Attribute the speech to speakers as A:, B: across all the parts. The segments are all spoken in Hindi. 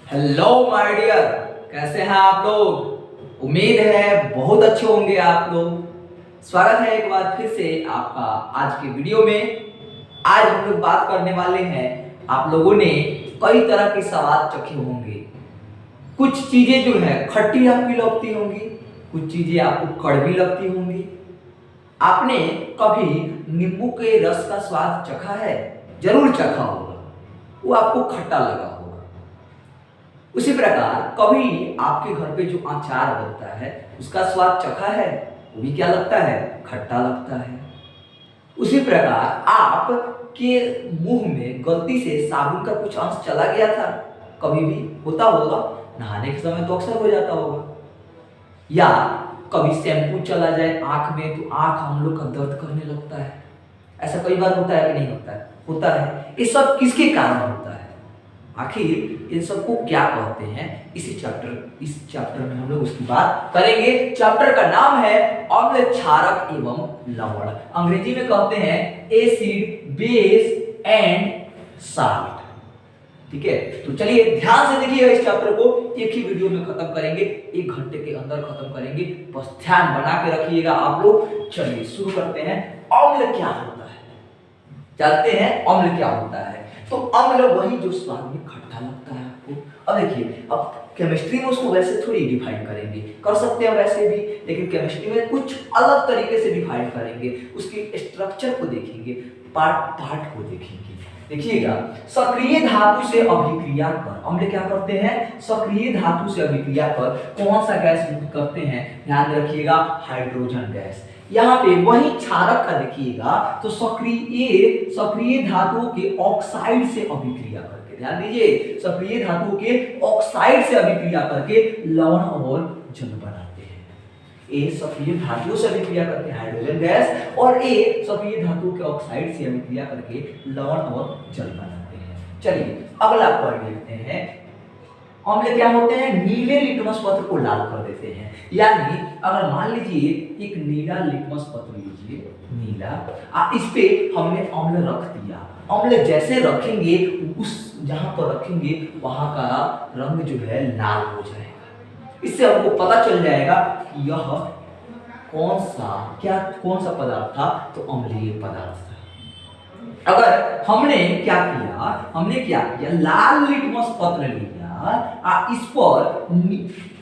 A: हेलो माय डियर, कैसे हैं आप लोग। उम्मीद है बहुत अच्छे होंगे आप लोग। स्वागत है एक बार फिर से आपका आज के वीडियो में। आज हम लोग बात करने वाले हैं, आप लोगों ने कई तरह के स्वाद चखे होंगे। कुछ चीजें जो है खट्टी आपकी लगती होंगी, कुछ चीजें आपको कड़वी लगती होंगी। आपने कभी नींबू के रस का स्वाद चखा है? जरूर चखा होगा, वो आपको खट्टा लगा होगा। उसी प्रकार कभी आपके घर पे जो अचार बनता है उसका स्वाद चखा है? वो भी क्या लगता है? खट्टा लगता है। उसी प्रकार आपके मुंह में गलती से साबुन का कुछ अंश चला गया था, कभी भी होता होगा, नहाने के समय तो अक्सर हो जाता होगा। या कभी शैम्पू चला जाए आंख में तो आंख हम लोग का दर्द करने लगता है। ऐसा कई बार होता है कि नहीं होता है? होता है। ये सब किसके कारण होता है? आखिर इन सबको क्या कहते हैं? इस चैप्टर में हम लोग उसकी बात करेंगे। चैप्टर का नाम है अम्ल, क्षारक एवं लवण। अंग्रेजी में कहते हैं एसिड, बेस एंड साल्ट। ठीक है, तो चलिए ध्यान से देखिएगा। इस चैप्टर को एक ही वीडियो में खत्म करेंगे, 1 घंटे के अंदर खत्म करेंगे। बस ध्यान बना के रखिएगा आप लोग। चलिए शुरू करते हैं। अम्ल क्या होता है जानते हैं? अम्ल क्या होता है? तो अम्ल वही जो स्वाद में खट्टा लगता है आपको। अब देखिए, अब केमिस्ट्री में उसको वैसे थोड़ी डिफाइन करेंगे, कर सकते हैं वैसे भी, लेकिन केमिस्ट्री में कुछ अलग तरीके से डिफाइन करेंगे। उसके स्ट्रक्चर को देखेंगे, पार्ट को देखेंगे। देखिएगा, सक्रिय धातु से अभिक्रिया कर अम्ल क्या करते हैं? सक्रिय धातु से अभिक्रिया कर कौन सा गैस मुक्त करते हैं? ध्यान रखिएगा, हाइड्रोजन गैस। यहाँ पे वही क्षारक का देखिएगा, तो सक्रिय धातुओं के ऑक्साइड से अभिक्रिया करके, ध्यान दीजिए, सक्रिय धातुओं के ऑक्साइड से अभिक्रिया करके लवण और जल बनाते हैं। ए सक्रिय धातुओं से अभिक्रिया करके हाइड्रोजन गैस, और ए सक्रिय धातुओं के ऑक्साइड से अभिक्रिया करके लवण और जल बनाते हैं। चलिए अगला पॉइंट देखते हैं। अम्ल क्या होते हैं? नीले लिटमस पत्र को लाल कर देते हैं। यानी अगर मान लीजिए एक नीला लिटमस पत्र लीजिए, नीला, इस पे हमने अम्ल रख दिया। अम्ल जैसे रखेंगे, उस जहां पर रखेंगे वहां का रंग जो है लाल हो जाएगा। इससे हमको पता चल जाएगा कि यह कौन सा पदार्थ था, तो अम्लीय पदार्थ था। अगर हमने क्या किया, लाल लिटमस पत्र लिया, इस पर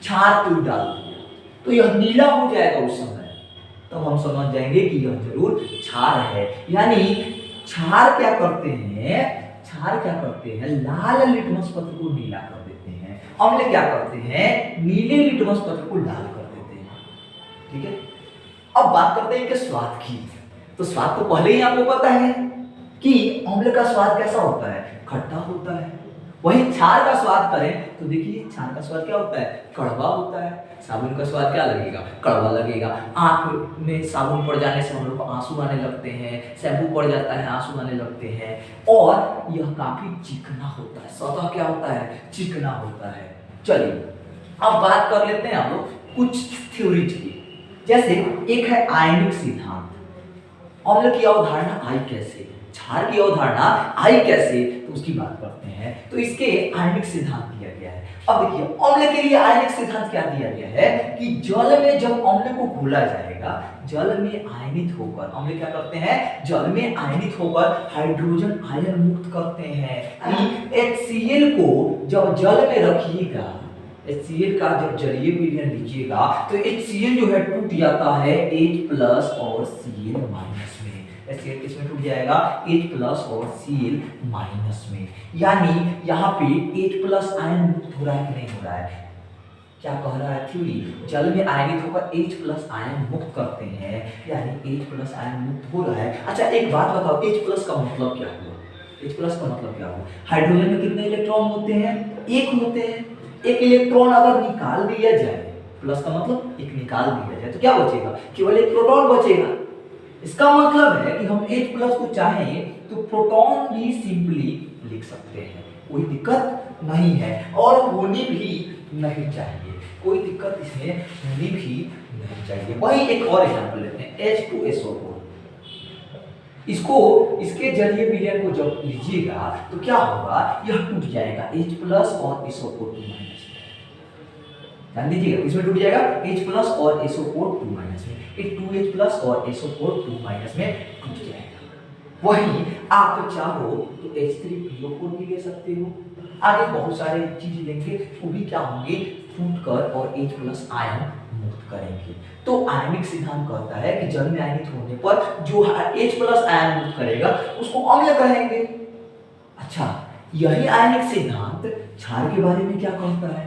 A: क्षार को डाल दिया, तो यह नीला हो जाएगा उस समय। तब हम समझ जाएंगे कि यह जरूर क्षार है। यानी क्षार क्या करते हैं? लाल लिटमस पत्र को नीला कर देते हैं। अम्ल क्या करते हैं? नीले लिटमस पत्र को लाल कर देते हैं। ठीक है, अब बात करते हैं कि स्वाद की। तो स्वाद तो पहले ही आपको पता है कि अम्ल का स्वाद कैसा होता है? खट्टा होता है। वही क्षार का स्वाद करें तो देखिए, क्षार का स्वाद क्या होता है? कड़वा होता है। साबुन का स्वाद क्या लगेगा? कड़वा लगेगा। आंख में साबुन पड़ जाने से हम लोग को आंसू आने लगते हैं, शैम्पू पड़ जाता है आंसू आने लगते हैं, और यह काफी चिकना होता है। स्वतः क्या होता है? चिकना होता है। चलिए अब बात कर लेते हैं हम लोग कुछ थ्योरीज की। जैसे एक है आयनिक सिद्धांत। अम्ल की अवधारणा आई कैसे, क्षार की अवधारणा आई कैसे, तो उसकी बात करते हैं। तो इसके आयनिक सिद्धांत दिया गया है। अब देखिए, अम्ल के लिए आयनिक सिद्धांत क्या दिया गया है कि जल में जब अम्ल को घोला जाएगा, जल में आयनित होकर अम्ल क्या करते हैं? जल में आयनित होकर हाइड्रोजन आयन मुक्त करते हैं। HCl को जब जल में रखिएगा, HCl का जब जलीय विलयन लीजिएगा, तो HCl जो है टूट जाता है H+ और Cl- में। HCl किस में टूट जाएगा? H+ और Cl- में। यानी यहाँ पे H+ आयन मुक्त हो रहा है कि नहीं हो रहा है? क्या कह रहा है थ्योरी? जल में आयनित होकर H+ आयन मुक्त करते हैं, यानी H+ आयन मुक्त हो रहा है। अच्छा एक बात बताओ, H+ का मतलब क्या हुआ? H+ का मतलब क्या हुआ? हाइड्रोजन में कितने इलेक्ट्रॉन होते हैं? 1 होते हैं। एक इलेक्ट्रॉन अगर निकाल दिया जाए, प्लस का मतलब एक निकाल दिया जाए, तो क्या बचेगा? केवल एक प्रोटॉन बचेगा। इसका मतलब है कि हम H+ को चाहें तो प्रोटॉन भी सिंपली लिख सकते हैं, कोई दिक्कत नहीं है, और होनी भी नहीं चाहिए, कोई दिक्कत इसमें होनी भी नहीं चाहिए। वही एक और एग्जांपल लेते हैं, H2SO4। इसको इसके जलीय विलयन को जब लीजिएगा तो क्या होगा, यह टूट जाएगा H प्लस और SO4 2 माइनस में। ध्यान दीजिएगा, इसमें टूट जाएगा H प्लस और SO4 2 माइनस में, ये 2H प्लस और SO4 2 माइनस में टूट जाएगा। वही आप चाहो तो H3PO4 भी ले सकते हो, आगे बहुत सारे चीजें लेंगे वो भी क्या होंगे, टूट कर और H प्लस आयन मुक्त करेंगे। तो आयनिक सिद्धांत कहता है कि जल में आयनित होने पर जो H प्लस आयन मुक्त करेगा उसको अम्ल कहेंगे। अच्छा, यही आयनिक सिद्धांत क्षार के बारे में क्या कहता है,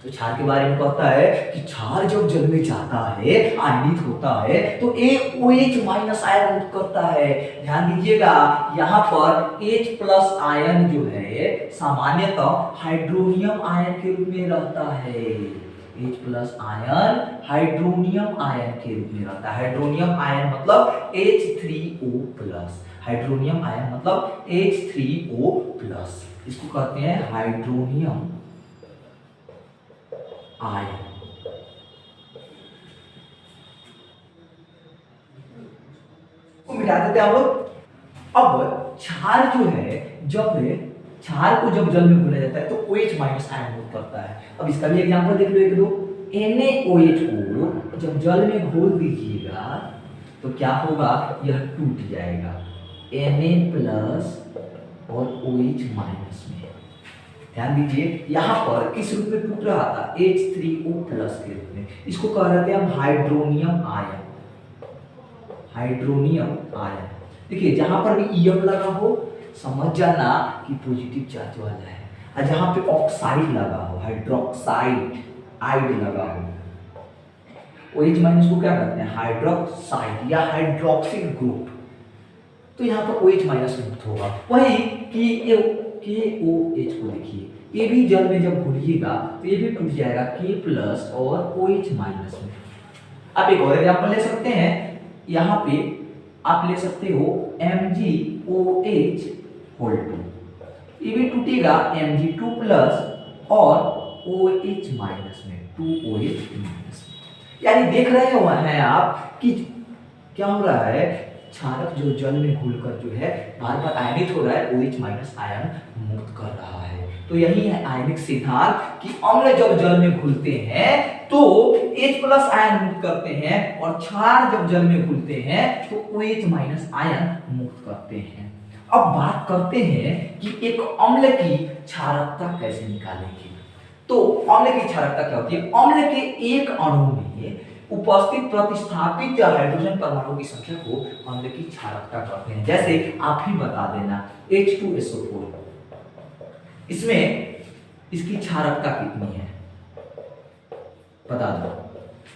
A: तो क्षार के बारे में कहता है कि क्षार जब जल में जाता है, आयनित होता है, तो OH माइनस आयन मुक्त करता है। ध्यान दीजिएगा, यहाँ पर H प्लस आयन जो है सामान्यतः हाइड्रोनियम आयन के रूप में रहता है। H plus ion hydronium ion के रूप में रहता है। हाइड्रोनियम आयन मतलब H3O प्लस, हाइड्रोनियम आयन मतलब H3O प्लस, इसको कहते हैं हाइड्रोनियम आयन। मिटा देते हैं हम लोग। अब क्षार जो है, जब क्षार को जब जल में घोला जाता है तो OH माइनस आयन मुक्त करता है। अब इसका भी एग्जांपल देख लो, एक दो। NaOH को जब जल में घोल दीजिएगा तो क्या होगा, यह टूट जाएगा Na प्लस और OH माइनस में। ध्यान दीजिए, यहाँ पर किस रूप में टूट रहा था, H3O प्लस के रूप में। इसको कह रहे थे हम हाइड्रोनियम आयन, हाइड्रोनियम आयन। देखिए, जहां पर भी ईयम लगा हो समझ जाना कि पॉजिटिव चार्ज वाला है, और जहां पे ऑक्साइड लगा हो, हाइड्रोक्साइड आइड लगा हो, OH माइनस को क्या कहते हैं, हाइड्रोक्साइड या हाइड्रोक्सिल ग्रुप, तो यहाँ पर OH माइनस मुक्त होगा। वही KOH को देखिए, ये भी जल में जब घुलिएगा तो ये भी टूट जाएगा K प्लस और OH माइनस में। आप एक और एग्जांपल ले सकते हैं, यहाँ पे आप ले सकते हो MgOH होल 2, ये भी टूटेगा Mg2 प्लस और OH माइनस में, 2OH माइनस में। यानी देख रहे हो हैं आप कि क्या हो रहा है, क्षारक जो जल में घुलकर जो है बार बार आयनित हो रहा है, OH माइनस आयन मुक्त कर रहा है। तो यही है आयनिक सिद्धांत कि अम्ल जब जल में घुलते हैं तो H प्लस आयन मुक्त करते हैं, और क्षार जब जल में घुलते हैं तो OH माइनस आयन मुक्त करते हैं। अब बात करते हैं कि एक अम्ल की क्षारकता कैसे निकालेंगे। तो अम्ल की क्षारकता क्या होती है, अम्ल के एक अणु में उपस्थित प्रतिस्थापित हाइड्रोजन परमाणु की संख्या को अम्ल की क्षारकता कहते हैं। जैसे आप ही बता देना H2SO4, इसमें इसकी क्षारकता कितनी है बता दो।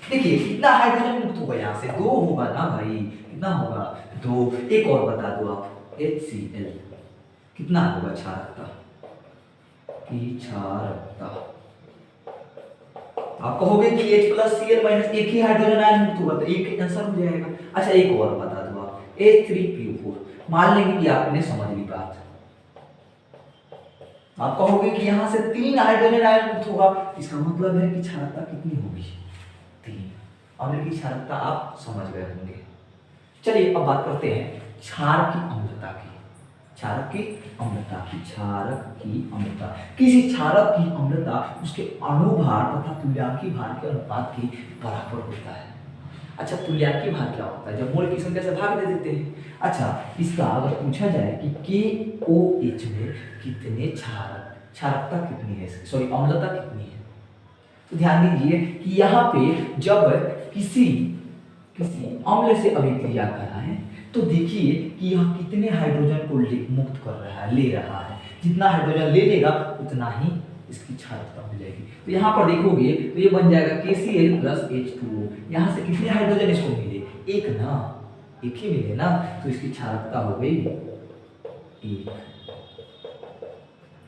A: देखिए कितना हाइड्रोजन मुक्त होगा, यहाँ से 2 होगा ना भाई, कितना होगा 2। एक और बता दो आप, HCl कितना होगा क्षारकता की क्षारकता, आप कहोगे कि H प्लस Cl माइनस एक ही हाइड्रोजन आयन मुक्त होगा तो एक आंसर हो जाएगा। अच्छा एक और बता दो आप, H3PO4, मान लेंगे कि आपने समझ ली बात, आप कहोगे कि यहाँ से 3 हाइड्रोजन आयन मुक्त होगा, इसका मतलब है कि क्षारकता कितनी होगी 3। अम्ल की क्षारकता आप समझ गए होंगे। चलिए अब बात करते हैं क्षार की अम्लता की, क्षारक की अम्लता की, क्षारक की अम्लता। किसी क्षारक की अम्लता उसके अणुभार तथा तुल्यांकी भार के अनुपात के बराबर होता है। अच्छा तुल्यांकी भार क्या होता है, जब मोल की संख्या से भाग दे देते हैं। अच्छा इसका अगर पूछा जाए कि KOH में कितने क्षारकता कितनी है, सॉरी अम्लता कितनी है, तो ध्यान दीजिए कि यहाँ पे जब किसी अम्ल से अभिक्रिया कर रहा है तो देखिए कि यह कितने हाइड्रोजन को मुक्त कर रहा है, ले रहा है। जितना हाइड्रोजन ले लेगा उतना ही इसकी क्षारकता मिलेगी। तो यहाँ पर देखोगे तो ये बन जाएगा KCl प्लस H2O। यहाँ से कितने हाइड्रोजन इसको मिले, एक ना, एक ही मिले ना, तो इसकी क्षारकता हो गई 1।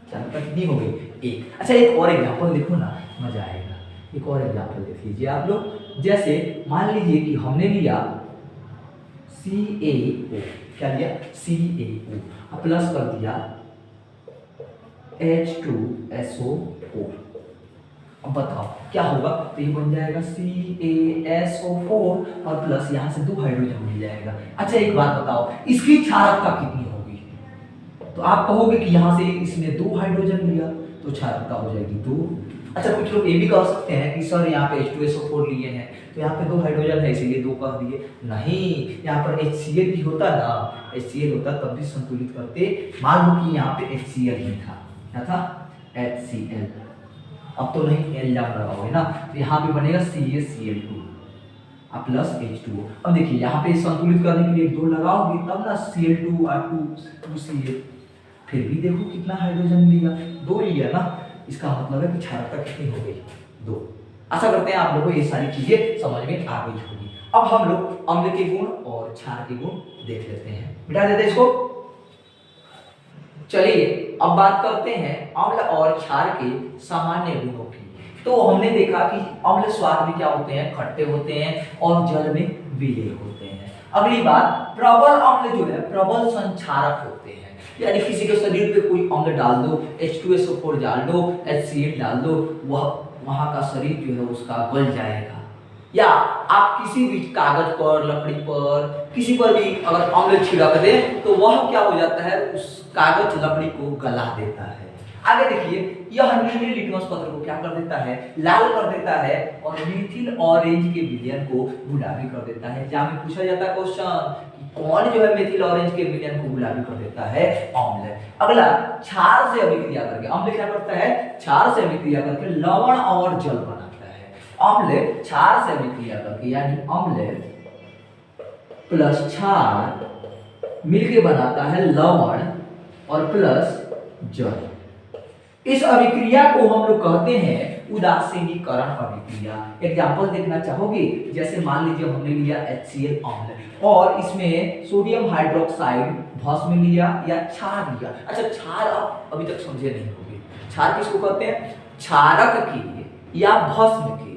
A: क्षारकता कितनी हो गई 1। अच्छा एक और एग्जाम्पल देखो ना, मजा आएगा। एक और एग्जाम्पल देख लीजिए आप लोग। जैसे मान लीजिए कि हमने लिया CaO, क्या लिया CaO, प्लस कर दिया H2SO4। अब बताओ क्या होगा, तो ये बन जाएगा CaSO4 और प्लस यहाँ से 2 हाइड्रोजन मिल जाएगा। अच्छा एक बात बताओ, इसकी क्षारकता कितनी होगी? तो आप कहोगे कि यहाँ से इसने 2 हाइड्रोजन लिया तो क्षारकता हो जाएगी 2। अच्छा कुछ लोग ये भी कह सकते हैं कि सर यहाँ पे H2SO4 लिए हैं तो यहाँ पे 2 हाइड्रोजन है इसीलिए 2 कह दिए। नहीं, यहाँ पर HCl भी होता ना, HCl होता तब भी संतुलित करते। मान लो कि यहाँ पे HCl ही था, क्या था? HCl। अब तो नहीं एल जाम लगाओगे ना, तो यहाँ पे बनेगा CaCl2 प्लस H2O। अब देखिए यहाँ पे संतुलित करने के लिए 2 लगाओगे तब ना Cl2 और 2Cl। फिर भी देखो कितना हाइड्रोजन लिया, 2 लिया ना, इसका मतलब है कि क्षारकता कितनी हो गई? 2। आशा करते हैं आप लोगों को ये सारी चीजें समझ में आ गई होगी। अब हम लोग अम्ल के गुण और क्षार के गुण देख लेते हैं। मिटा देते हैं इसको। चलिए अब बात करते हैं अम्ल और क्षार के सामान्य गुणों की। तो हमने देखा कि अम्ल स्वाद में क्या होते हैं? खट्टे होते हैं और जल में विलेय होते हैं। अगली बात, प्रबल अम्ल जो है प्रबल संक्षारक होते हैं, यानी किसी के शरीर पे कोई अम्ल डाल दो, H2SO4 डाल दो, HCl डाल दो, वह वहां का शरीर जो है उसका गल जाएगा। या आप किसी भी कागज पर, लकड़ी पर, किसी पर भी अगर अम्ल छिड़क दें तो वह क्या हो जाता है? उस कागज लकड़ी को गला देता है। आगे देखिए, यह नीले लिटमस पत्र को क्या कर देता है? लाल कर देता है और मिथिल ऑरेंज के विलयन को गुलाबी कर देता है। जहां में पूछा जाता है क्वेश्चन कि कौन जो है मिथिल ऑरेंज के विलयन को गुलाबी कर देता है? अम्ल। अगला, क्षार से अभिक्रिया करके अम्ल क्या करता है? क्षार से अभिक्रिया करके लवण और जल बनाता है। अम्ल क्षार से अभिक्रिया करके, यानी अम्ल प्लस क्षार मिलके बनाता है लवण और प्लस जल। इस अभिक्रिया को हम लोग कहते हैं उदासीनीकरण अभिक्रिया। एग्जांपल देखना चाहोगे? जैसे मान लीजिए हमने लिया HCl अम्ल और इसमें सोडियम हाइड्रोक्साइड भस्म लिया या क्षार लिया। अच्छा क्षार आप अभी तक समझे नहीं होंगे, क्षार किसको कहते हैं? क्षारक के या भस्म के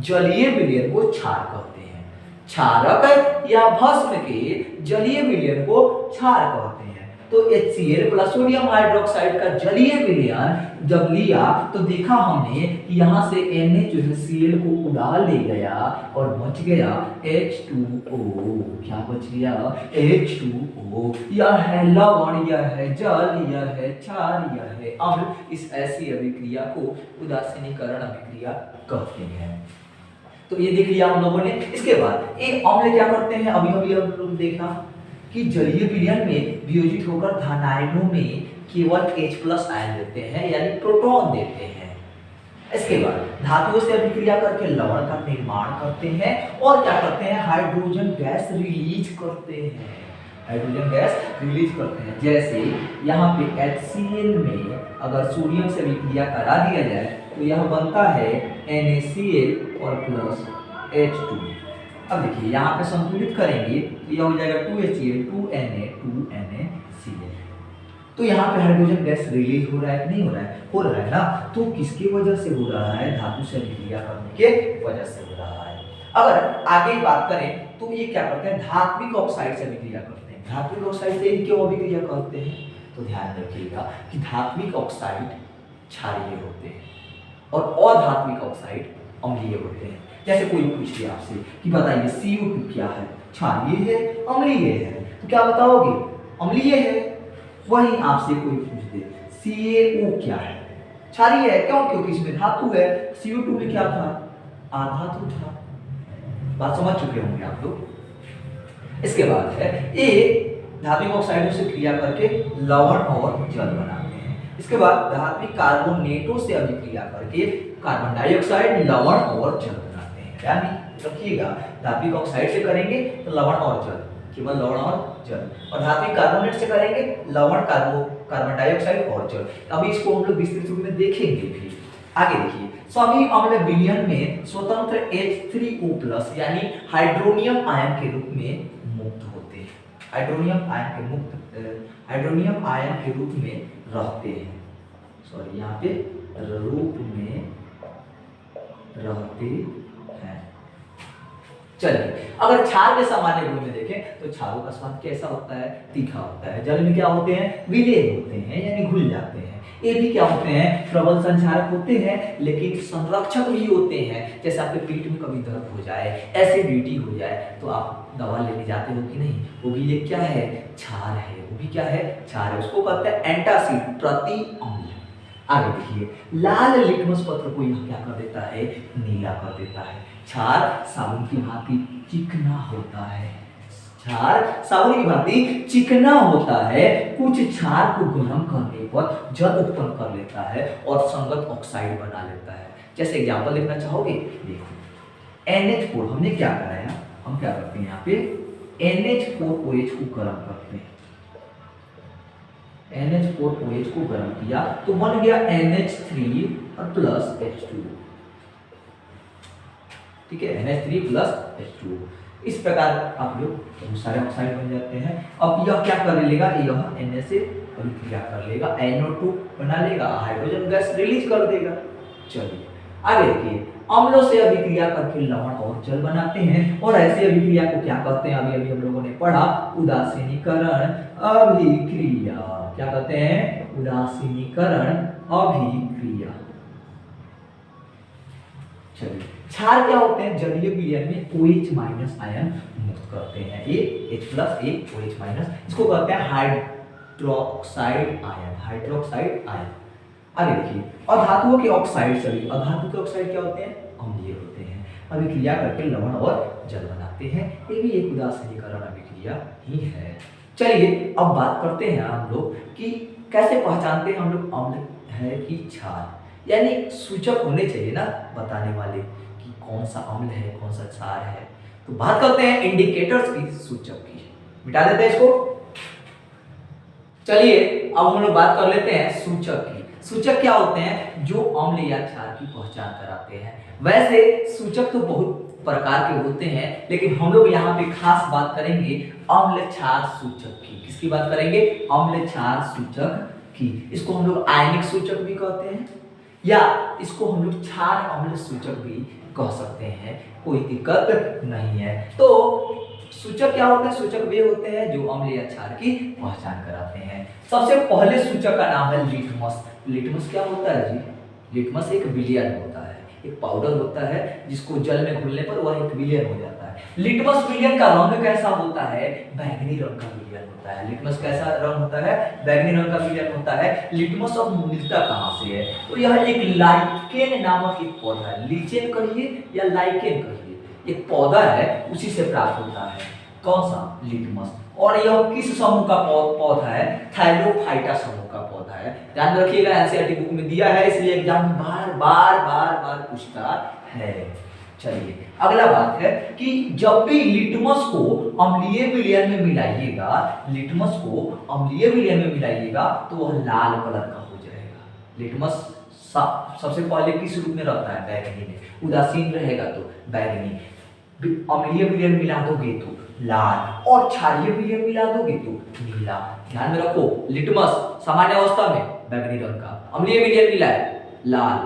A: जलीय विलयन को क्षार कहते हैं। क्षारक या भस्म के जलीय विलयन को क्षार कहते हैं। तो HCl प्लस सोडियम हाइड्रोक्साइड का जलीय विलयन जब लिया तो देखा हमने कि यहाँ से Na जो है Cl को उड़ा ले गया और बच गया H2O। क्या बच गया? H2O। यह है लवण, यह है जल, यह है क्षार, यह है अम्ल। इस ऐसी अभिक्रिया को उदासीनीकरण अभिक्रिया कहते हैं। तो ये देख लिया हम लोगों ने। इसके बाद ये अम्ल क्या करते हैं? अभी हम लोग देखा कि जलीय विलयन में वियोजित होकर धनायनों में केवल H+ आयन देते हैं, यानी प्रोटॉन देते हैं। इसके बाद धातुओं से अभिक्रिया करके लवण का निर्माण करते हैं और क्या करते हैं? हाइड्रोजन गैस रिलीज करते हैं। हाइड्रोजन गैस रिलीज करते हैं। जैसे यहाँ पे HCl में अगर सोडियम से अभिक्रिया करा दिया जाए तो यह बनता है NaCl और प्लस H2। अब देखिए यहाँ पे संतुलित करेंगे तो यह हो जाएगा 2HCl 2Na 2NaCl। तो यहाँ पे हाइड्रोजन गैस रिलीज हो रहा है कि नहीं हो रहा है? हो रहा है ना। तो किसकी वजह से हो रहा है? धातु से अभिक्रिया करने के वजह से हो रहा है। अगर आगे बात करें तो ये क्या करते हैं? धात्विक ऑक्साइड से अभिक्रिया करते हैं। धात्विक ऑक्साइड से क्यों अभिक्रिया करते हैं? तो ध्यान रखिएगा कि धात्विक ऑक्साइड क्षारीय होते हैं और अधात्विक ऑक्साइड अम्लीय होते हैं। जैसे कोई पूछ लिया आपसे कि बताइए CO2 क्या है? क्षारीय है, अम्लीय है? तो क्या बताओगे? अम्लीय है। वही आपसे कोई पूछ दे CaO क्या है? क्षारीय है। क्यों? क्योंकि इसमें धातु है। CO2 में क्या था? आधातु था। बात समझ चुके होंगे आप लोग। इसके बाद है ये धात्विक ऑक्साइडों से क्रिया करके लवण और जल बनाते हैं। इसके बाद धात्विक कार्बोनेटों से अभिक्रिया करके कार्बन डाइऑक्साइड, लवण और जल बनाते हैं। यानी रखिएगा, धात्विक ऑक्साइड से करेंगे तो लवण और जल, केवल लवण और जल, और धात्विक कार्बोनेट से करेंगे लवण, कार्बन डाइऑक्साइड और जल। अभी इसको हम लोग विस्तृत रूप में देखेंगे भी। आगे देखिए, सभी अम्ल विलयन में स्वतंत्र H3O+ यानी हाइड्रोनियम आयन के रूप में मुक्त होते हैं। हाइड्रोनियम आयन के रूप में रहते हैं। सॉरी, यहाँ पे रूप में रहते हैं। चलिए, अगर क्षार के सामान्य गुण में देखें देखें तो क्षारों का स्वाद कैसा होता है, तीखा होता है। जल में क्या होते हैं, विलेय होते हैं यानी घुल जाते हैं। ये भी क्या होते हैं, प्रबल संचारक होते हैं लेकिन संरक्षक भी होते हैं। जैसे आपके पेट में कभी दर्द हो जाए, एसिडिटी हो जाए तो आप दवा लेने जाते हो कि नहीं, वो भी ये क्या है, क्षार है, वो भी क्या है, क्षार है। उसको कहते हैं एंटासिड, प्रति अम्ल। आगे देखिए, लाल लिटमस पत्र को यह क्या कर देता है, नीला कर देता है। क्षार साबुन की भांति चिकना होता है, क्षार साबुन की भांति चिकना होता है। कुछ क्षार को गर्म करने पर जल उत्पन्न कर लेता है और संगत ऑक्साइड बना लेता है। जैसे एग्जांपल देखना चाहोगे, देखो NH4 हमने क्या कराया, हम क्या करते हैं यहाँ पे NH4OH को गर्म करते हैं। NH4OH को गर्म किया तो बन गया NH3 और प्लस H2, ठीक है, NH3 प्लस H2। इस प्रकार आप लोग बहुत सारे ऑक्साइड बन जाते हैं। अब यह क्या कर लेगा, यह Na से अभिक्रिया कर लेगा, NO2 बना लेगा, हाइड्रोजन गैस रिलीज कर देगा। चलिए आगे देखिए, अम्लों से अभिक्रिया करके लवण और जल बनाते हैं और ऐसी अभिक्रिया को क्या कहते हैं, अभी अभी हम लोगों ने पढ़ा, उदासीनीकरण अभिक्रिया। क्या कहते हैं, उदासीनीकरण अभिक्रिया। चलिए, क्षार क्या होते हैं, जलीय विलयन में OH माइनस आयन मुक्त करते हैं, ये H plus A OH minus, इसको कहते हैं हाइड्रोक्साइड आयन, हाइड्रोक्साइड आयन। आगे देखिए, अधातुओं के ऑक्साइड, सभी अधातु के ऑक्साइड क्या होते हैं, अम्लीय होते हैं, अभिक्रिया करके लवण और जल बनाते हैं। ये भी एक उदासीनीकरण अभिक्रिया ही है। चलिए अब बात करते हैं हम लोग कि कैसे पहचानते हैं हम लोग अम्ल है कि क्षार, यानी सूचक होने चाहिए ना बताने वाले कि कौन सा अम्ल है कौन सा क्षार है। तो बात करते हैं इंडिकेटर्स की, सूचक की, मिटा देते हैं इसको। चलिए अब हम लोग बात कर लेते हैं सूचक की। सूचक क्या होते हैं, जो अम्ल या क्षार की पहचान कराते हैं। वैसे सूचक तो बहुत प्रकार के होते हैं, लेकिन हम लोग यहाँ पे खास बात करेंगे अम्ल क्षार सूचक की। किसकी बात करेंगे, अम्ल क्षार सूचक की। इसको हम लोग आयनिक सूचक भी कहते हैं या इसको हम लोग क्षार अम्ल सूचक भी कह सकते हैं, कोई दिक्कत नहीं है। तो सूचक क्या होते हैं, सूचक वे होते हैं जो अम्ल या क्षार की पहचान कराते हैं। सबसे पहले सूचक का नाम है लिटमस। लिटमस क्या होता है जी, लिटमस एक विलयन होता है, एक पाउडर होता है जिसको जल में घुलने पर वह एक विलयन हो जाता है। लिटमस विलयन का रंग कैसा होता है, बैंगनी रंग का विलयन होता है। लिटमस कैसा रंग होता है, बैंगनी रंग का विलयन होता है। लिटमस अब मिलता कहाँ से है, तो यह एक लाइकेन नामक एक पौधा है, लीचेन कहिए या लाइकेन कहिए, एक पौधा है उसी से प्राप्त होता है। कौन सा, लिटमस। और यह किस समूह का पौधा है, थैलोफाइटा समूह का पौधा है। ध्यान रखिएगा, एनसीईआरटी बुक में दिया है, इसलिए एग्जाम में बार बार पूछता है। चलिए अगला बात है कि जब भी लिटमस को अम्लीय विलयन में मिलाइएगा, लिटमस को अम्लीय विलयन में मिलाइएगा तो वह लाल कलर का हो जाएगा। लिटमस सबसे पहले किस रूप में रहता है, बैंगनी में, उदासीन रहेगा तो बैंगनी, अम्लीय विलयन मिला दोगे तो लाल, और क्षारीय विलयन मिला दोगे तो नीला। ध्यान में रखो, लिटमस सामान्य अवस्था में बैंगनी रंग का, अम्लीय विलयन मिला है लाल,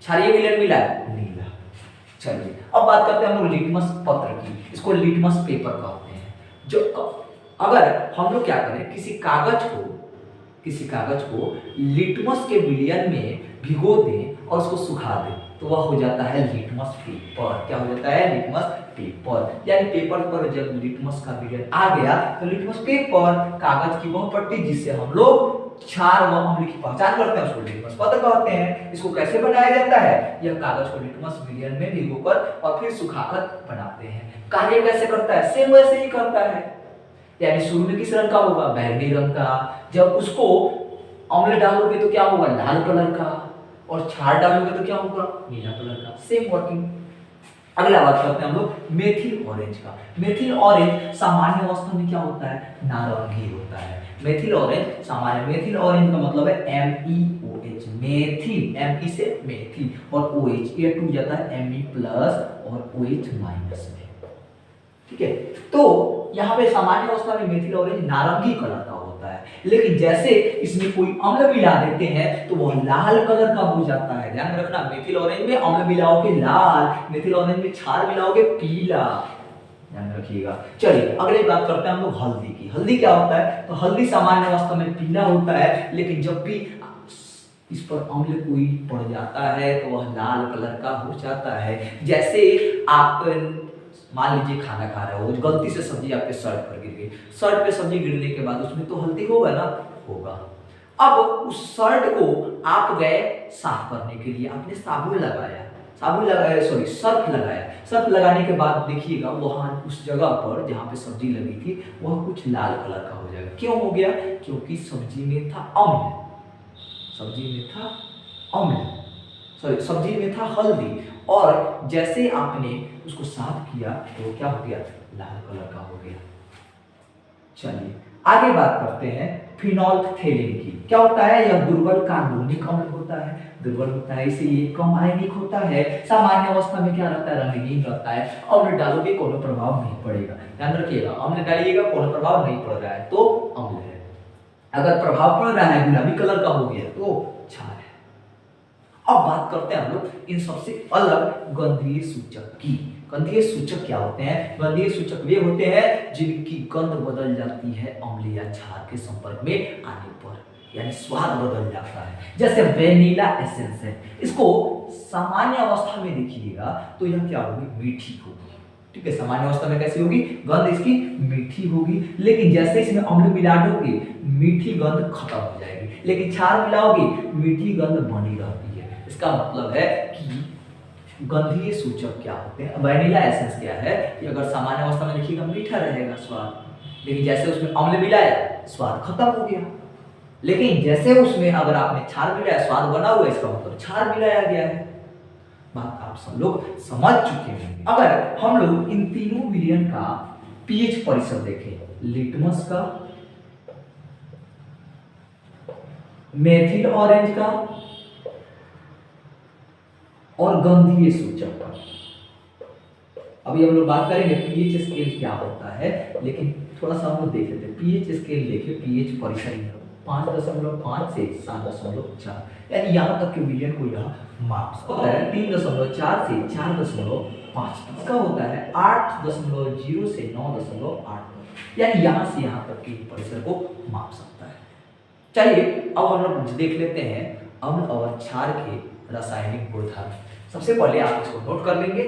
A: क्षारीय विलयन मिला है नीला। चलिए अब बात करते हैं हम लोग लिटमस पत्र की, इसको लिटमस पेपर कहते हैं। जो अगर हम लोग क्या करें, किसी कागज को लिटमस के विलयन में भिगो दें और उसको सुखा दें तो वह हो जाता है लिटमस पेपर। क्या हो जाता है, लिटमस पेपर। यानी पेपर पर जब लिटमस का विलयन आ गया तो लिटमस पेपर, कागज की वह पट्टी जिससे हम लोग क्षार व अम्ल की पहचान करते हैं, उसको लिटमस पत्र कहते हैं। इसको कैसे बनाया जाता है, यह कागज को लिटमस विलयन में भिगोकर और फिर सुखाकर बनाते हैं। कार्य कैसे करता है, सेम वैसे ही करता है। यानी शुरू में किस रंग का होगा, बैंगनी रंग का, जब उसको अम्ल डालोगे तो क्या होगा, लाल कलर का, और क्षार डालोगे तो क्या होगा, नीला कलर का। Same working. अगला बात करते हैं हम लोग मेथिल ऑरेंज का। मेथिल ऑरेंज सामान्य अवस्था में क्या होता है, नारंगी होता है। मेथिल ऑरेंज सामान्य, मेथिल ऑरेंज का मतलब है MEOH, मेथिल, Me से मेथिल और OH, ये टूट जाता है Me प्लस और OH माइनस में, ठीक है। तो यहाँ पे सामान्य अवस्था में मेथिल ऑरेंज नारंगी कलर का होता है, लेकिन जैसे इसमें कोई अम्ल मिला देते हैं तो वह लाल कलर का हो जाता है। ध्यान रखना, मेथिल ऑरेंज में अम्ल मिलाओगे लाल, मेथिल ऑरेंज में क्षार मिलाओगे पीला। ध्यान रखिएगा। चलिए अगली बात करते हैं हम लोग हल्दी की। हल्दी क्या होता है? तो हल्दी सामान्य अवस्था में पीला होता है, लेकिन जब भी इस पर अम्ल कोई पड़ जाता है तो वह लाल कलर का हो जाता है। जैसे आप मान लीजिए खाना खा रहे हो, गलती से सब्जी आपके शर्ट पर गिर गई, शर्ट पे सब्जी गिरने के बाद उसमें तो हल्दी होगा ना, होगा। अब उस शर्ट को आप गए साफ करने के लिए, आपने साबुन लगाया, सर्फ लगाया। सर्फ लगाने के बाद देखिएगा वहां उस जगह पर जहां पे सब्जी लगी थी वह कुछ लाल कलर का हो जाएगा। क्यों हो गया? क्योंकि सब्जी में था अम्ल, सब्जी में था हल्दी, और जैसे आपने उसको साफ किया तो क्या हो गया? लाल कलर का हो गया। चलिए आगे बात करते हैं फिनोल्फ्थेलिन की। क्या होता है? यह दुर्बल कार्बोनिक अम्ल होता है, दुर्बल होता है इसीलिए कम आयनिक होता है। सामान्य अवस्था में क्या रहता है? रंगहीन रहता है। अम्ल डालोगे कोनो प्रभाव नहीं पड़ेगा, ध्यान रखिएगा। अम्ल डालिएगा कोनो प्रभाव नहीं पड़ रहा है तो अम्ल है, अगर प्रभाव पड़ रहा है गुलाबी कलर का हो गया तो क्षार है। अब बात करते हैं हम लोग इन सबसे अलग गंधीय सूचक की। गंधीय सूचक क्या होते हैं? गंधीय सूचक वे होते हैं जिनकी गंध बदल जाती है अम्ल या क्षार के संपर्क में आने पर, यानी स्वाद बदल जाता है। जैसे वेनिला एसेंस है, इसको सामान्य अवस्था में देखिएगा तो यह क्या होगी? मीठी होगी। ठीक है, सामान्य अवस्था में कैसी होगी? गंध इसकी मीठी होगी, लेकिन जैसे इसमें अम्ल मिला दोगे मीठी गंध खत्म हो जाएगी, लेकिन क्षार मिलाओगे मीठी गंध बनी रहती है। इसका मतलब है कि गंधीय सूचक क्या होते हैं? वैनिला एसेंस क्या है कि अगर सामान्य अवस्था में देखिएगा मीठा रहेगा स्वाद, लेकिन जैसे उसमें अम्ल मिलाया स्वाद खत्म हो गया। लेकिन जैसे उसमें अगर आपने क्षार मिलाया स्वाद बना हुआ, इसका मतलब क्षार मिलाया गया है। बात आप सब लोग समझ चुके हैं। अगर हम लोग इन तीनों विलयन का पीएच परिसर देखें, लिटमस का, मेथिल ऑरेंज का और गंधीय सूचक का, अभी हम लोग बात करेंगे पीएच स्केल क्या होता है, लेकिन थोड़ा सा हम लोग देख लेते हैं। पीएच स्केल देखिए, पीएच परिसर 5.5 से 7.4, यानी यहाँ तक के विलयन को यह माप सकता है। 3.4 से 4.5 इसका होता है 8.0 से 9.8, यानी यहाँ से यहाँ तक के परिसर को माप सकता है। चलिए अब हम लोग देख लेते हैं अम्ल और क्षार के रासायनिक गुणधर्म। सबसे पहले आप इसको नोट कर लेंगे।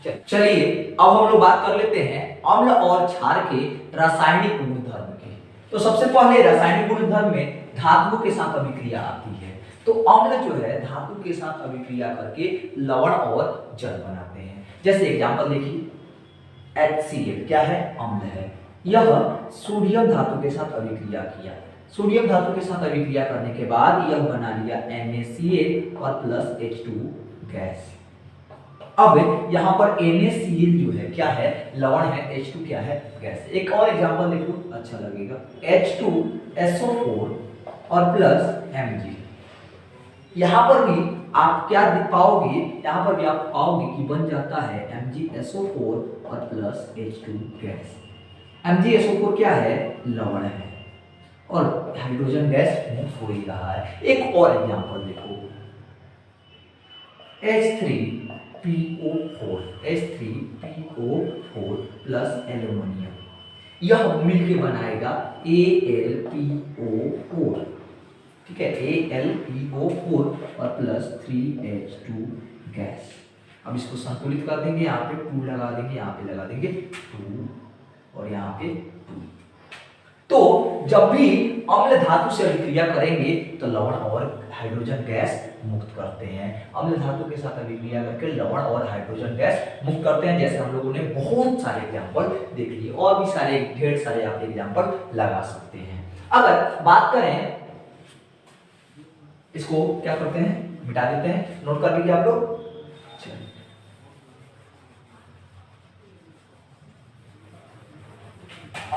A: चलिए अब हम लोग बात कर लेते हैं अम्ल और क्षार के रासायनिक गुणधर्म के। तो सबसे पहले रासायनिक गुणधर्म में धातुओं के साथ अभिक्रिया आती है। तो अम्ल जो है धातु के साथ अभिक्रिया करके लवण और जल बनाते हैं। जैसे एग्जांपल देखिए, HCl क्या है? अम्ल है। यह सोडियम धातु के साथ अभिक्रिया किया, सोडियम धातु के साथ अभिक्रिया करने के बाद यह बना लिया NaCl और प्लस H2 गैस। अब यहाँ पर NaCl जो है क्या है? लवण है, H2 क्या है? गैस। एक और एग्जांपल देखो, अच्छा लगेगा। H2SO4 और प्लस Mg। यहाँ पर भी आप क्या देख पाओगे? यहाँ पर भी आप पाओगे कि बन जाता है MgSO4 और प्लस H2 गैस। MgSO4 क्या है? लवण है और हाइड्रोजन गैस मुक्त हो ही रहा है। एक और एग्जांपल देखो, H3PO4 प्लस एल्यूमिनियम, यह मिलके बनाएगा AlPO4। ठीक है, AlPO4 और प्लस 3H2 गैस। अब इसको संतुलित कर देंगे, यहाँ पे 2 लगा देंगे, यहाँ पे लगा देंगे 2 और यहाँ पे 2। तो जब भी अम्ल धातु से अभिक्रिया करेंगे तो लवण और हाइड्रोजन गैस मुक्त करते हैं। अम्ल धातु के साथ अभिक्रिया करके लवण और हाइड्रोजन गैस मुक्त करते हैं। जैसे हम लोगों ने बहुत सारे एग्जांपल देख लिए, और भी सारे ढेर सारे आप एग्जांपल लगा सकते हैं। अगर बात करें, इसको क्या करते हैं? मिटा देते हैं। नोट कर लीजिए आप लोग।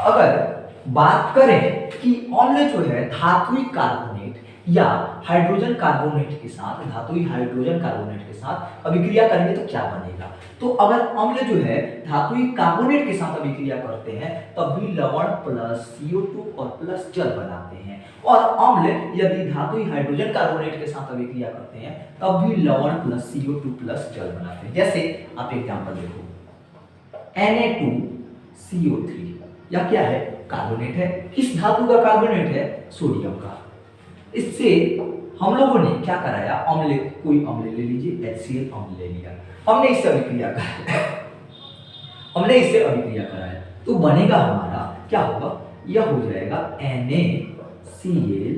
A: अगर बात करें कि अम्ल जो है धात्विक कार्बोनेट या हाइड्रोजन कार्बोनेट के साथ, धातुई हाइड्रोजन कार्बोनेट के साथ अभिक्रिया करेंगे तो क्या बनेगा? तो अगर अम्ल जो है धातुई कार्बोनेट के साथ अभिक्रिया करते हैं तब भी लवण प्लस CO2 और प्लस जल बनाते हैं, और अम्ल यदि धातुई हाइड्रोजन कार्बोनेट के साथ अभिक्रिया करते हैं तब भी लवण प्लस CO2 प्लस जल बनाते हैं। जैसे आप एग्जांपल देखो, Na2CO3, या क्या है, कार्बोनेट है। किस धातु का कार्बोनेट है, सोडियम का। इससे हम लोगों ने क्या कराया, अम्ल, कोई अम्ल ले लीजिए, HCl अम्ल ले लिया, हमने इससे अभिक्रिया कराया, तो बनेगा हमारा क्या होगा, यह हो जाएगा NaCl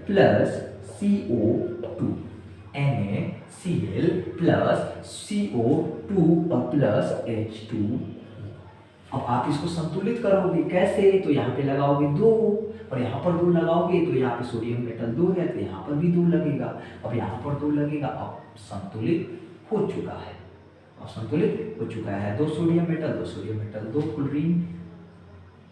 A: plus CO2, NaCl plus CO2 और प्लस H2। अब आप इसको संतुलित करोगे कैसे, तो यहाँ पे लगाओगे 2 और यहाँ पर 2 लगाओगे, तो यहाँ पे सोडियम मेटल 2 है तो यहाँ पर भी 2 लगेगा, अब यहाँ पर 2 लगेगा। अब संतुलित हो चुका है, 2 सोडियम मेटल, 2 क्लोरीन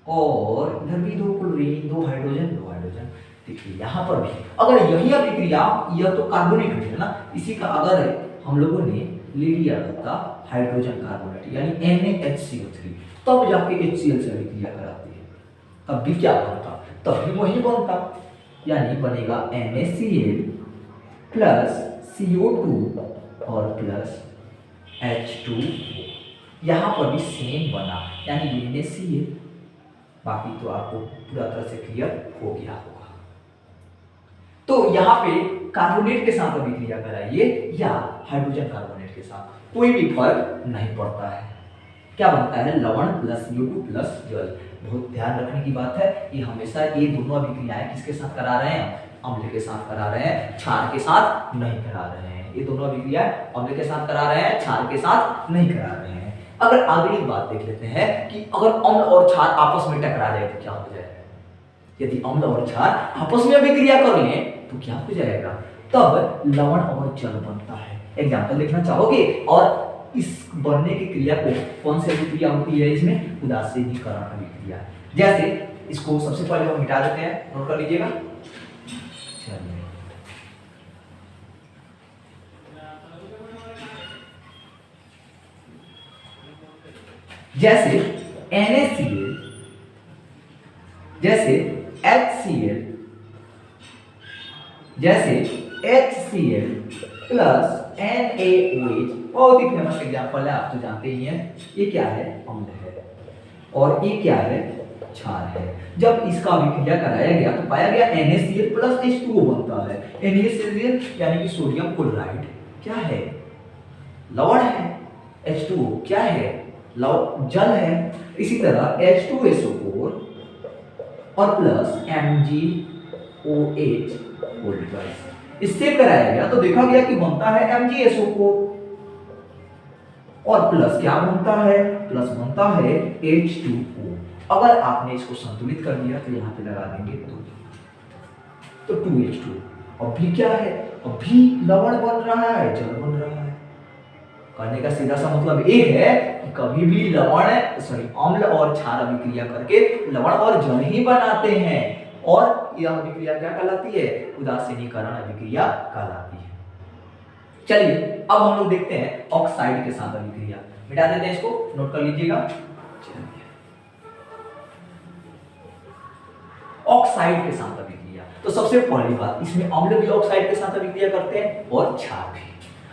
A: और इधर भी 2 क्लोरीन, 2 हाइड्रोजन। देखिए यहाँ पर भी अगर यही अभिक्रिया, यह तो कार्बोनेट है ना, इसी का अगर हम लोगों ने ले लिया होता हाइड्रोजन कार्बोनेट यानी NaHCO3, तब जाके HCl से अभिक्रिया कराती है, तब भी क्या बनता, तब भी वही बनता, यानी बनेगा NaCl प्लस CO2 और प्लस H2। यहाँ पर भी सेम बना, यानी NaCl। बाकी तो आपको पूरा तरह से क्लियर हो गया होगा। तो यहाँ पे कार्बोनेट के साथ अभिक्रिया कराइए या हाइड्रोजन कार्बोनेट के साथ, कोई भी फर्क नहीं पड़ता है। क्या बनता है, लवण प्लस CO2 प्लस जल। बहुत ध्यान रखने की बात है, ये हमेशा ये दोनों अभिक्रियाएं किसके साथ करा रहे हैं, अम्ल के साथ करा रहे हैं, क्षार के साथ नहीं करा रहे हैं। ये दोनों अभिक्रियाएं अम्ल के साथ करा रहे हैं, क्षार के साथ नहीं करा रहे हैं। अगर अगली बात देख लेते हैं कि अगर अम्ल और क्षार आपस में टकरा जाए तो क्या हो जाए। यदि अम्ल और क्षार आपस में अभिक्रिया कर लें तो क्या हो जाएगा, तब लवण और जल बनता है। एग्जाम्पल देखना चाहोगे, और इस बनने की क्रिया को कौन सी अभिक्रिया होती है, इसमें उदासीनीकरण अभिक्रिया। जैसे इसको सबसे पहले हम मिटा देते हैं, नोट कर लीजिएगा। चलिए, जैसे NaCl, जैसे HCl, जैसे HCl प्लस NaOH, बहुत ही फेमस एग्जांपल है, आप तो जानते ही हैं। ये क्या है, अम्ल है, और ये क्या है, क्षार है। जब इसका अभिक्रिया कराया गया तो पाया गया NaCl प्लस H2O बनता है। NaCl यानी कि सोडियम क्लोराइड क्या है, लवण है। H2O क्या है, जल है। इसी तरह H2SO4 और प्लस MgOH इससे कराया गया तो देखा गया कि बनता है MgSO4 और प्लस क्या बनता है, प्लस बनता है H2O। अगर आपने इसको संतुलित कर दिया तो यहाँ पे लगा देंगे 2, तो 2H2। अब भी क्या है, अब भी लवण बन रहा है, जल बन रहा है। कहने का सीधा सा मतलब ये है कि कभी भी अम्ल और क्षार अभिक्रिया करके लवण और जल ही बनाते हैं, और यह अभिक्रिया क्या कहलाती है, उदासीनीकरण अभिक्रिया कहलाती है। चलिए अब हम लोग देखते हैं ऑक्साइड के साथ अभिक्रिया। मिटा देते हैं इसको, नोट कर लीजिएगा। ऑक्साइड के साथ अभिक्रिया, तो सबसे पहली बात, इसमें अम्ल भी ऑक्साइड के साथ अभिक्रिया करते हैं और क्षार भी।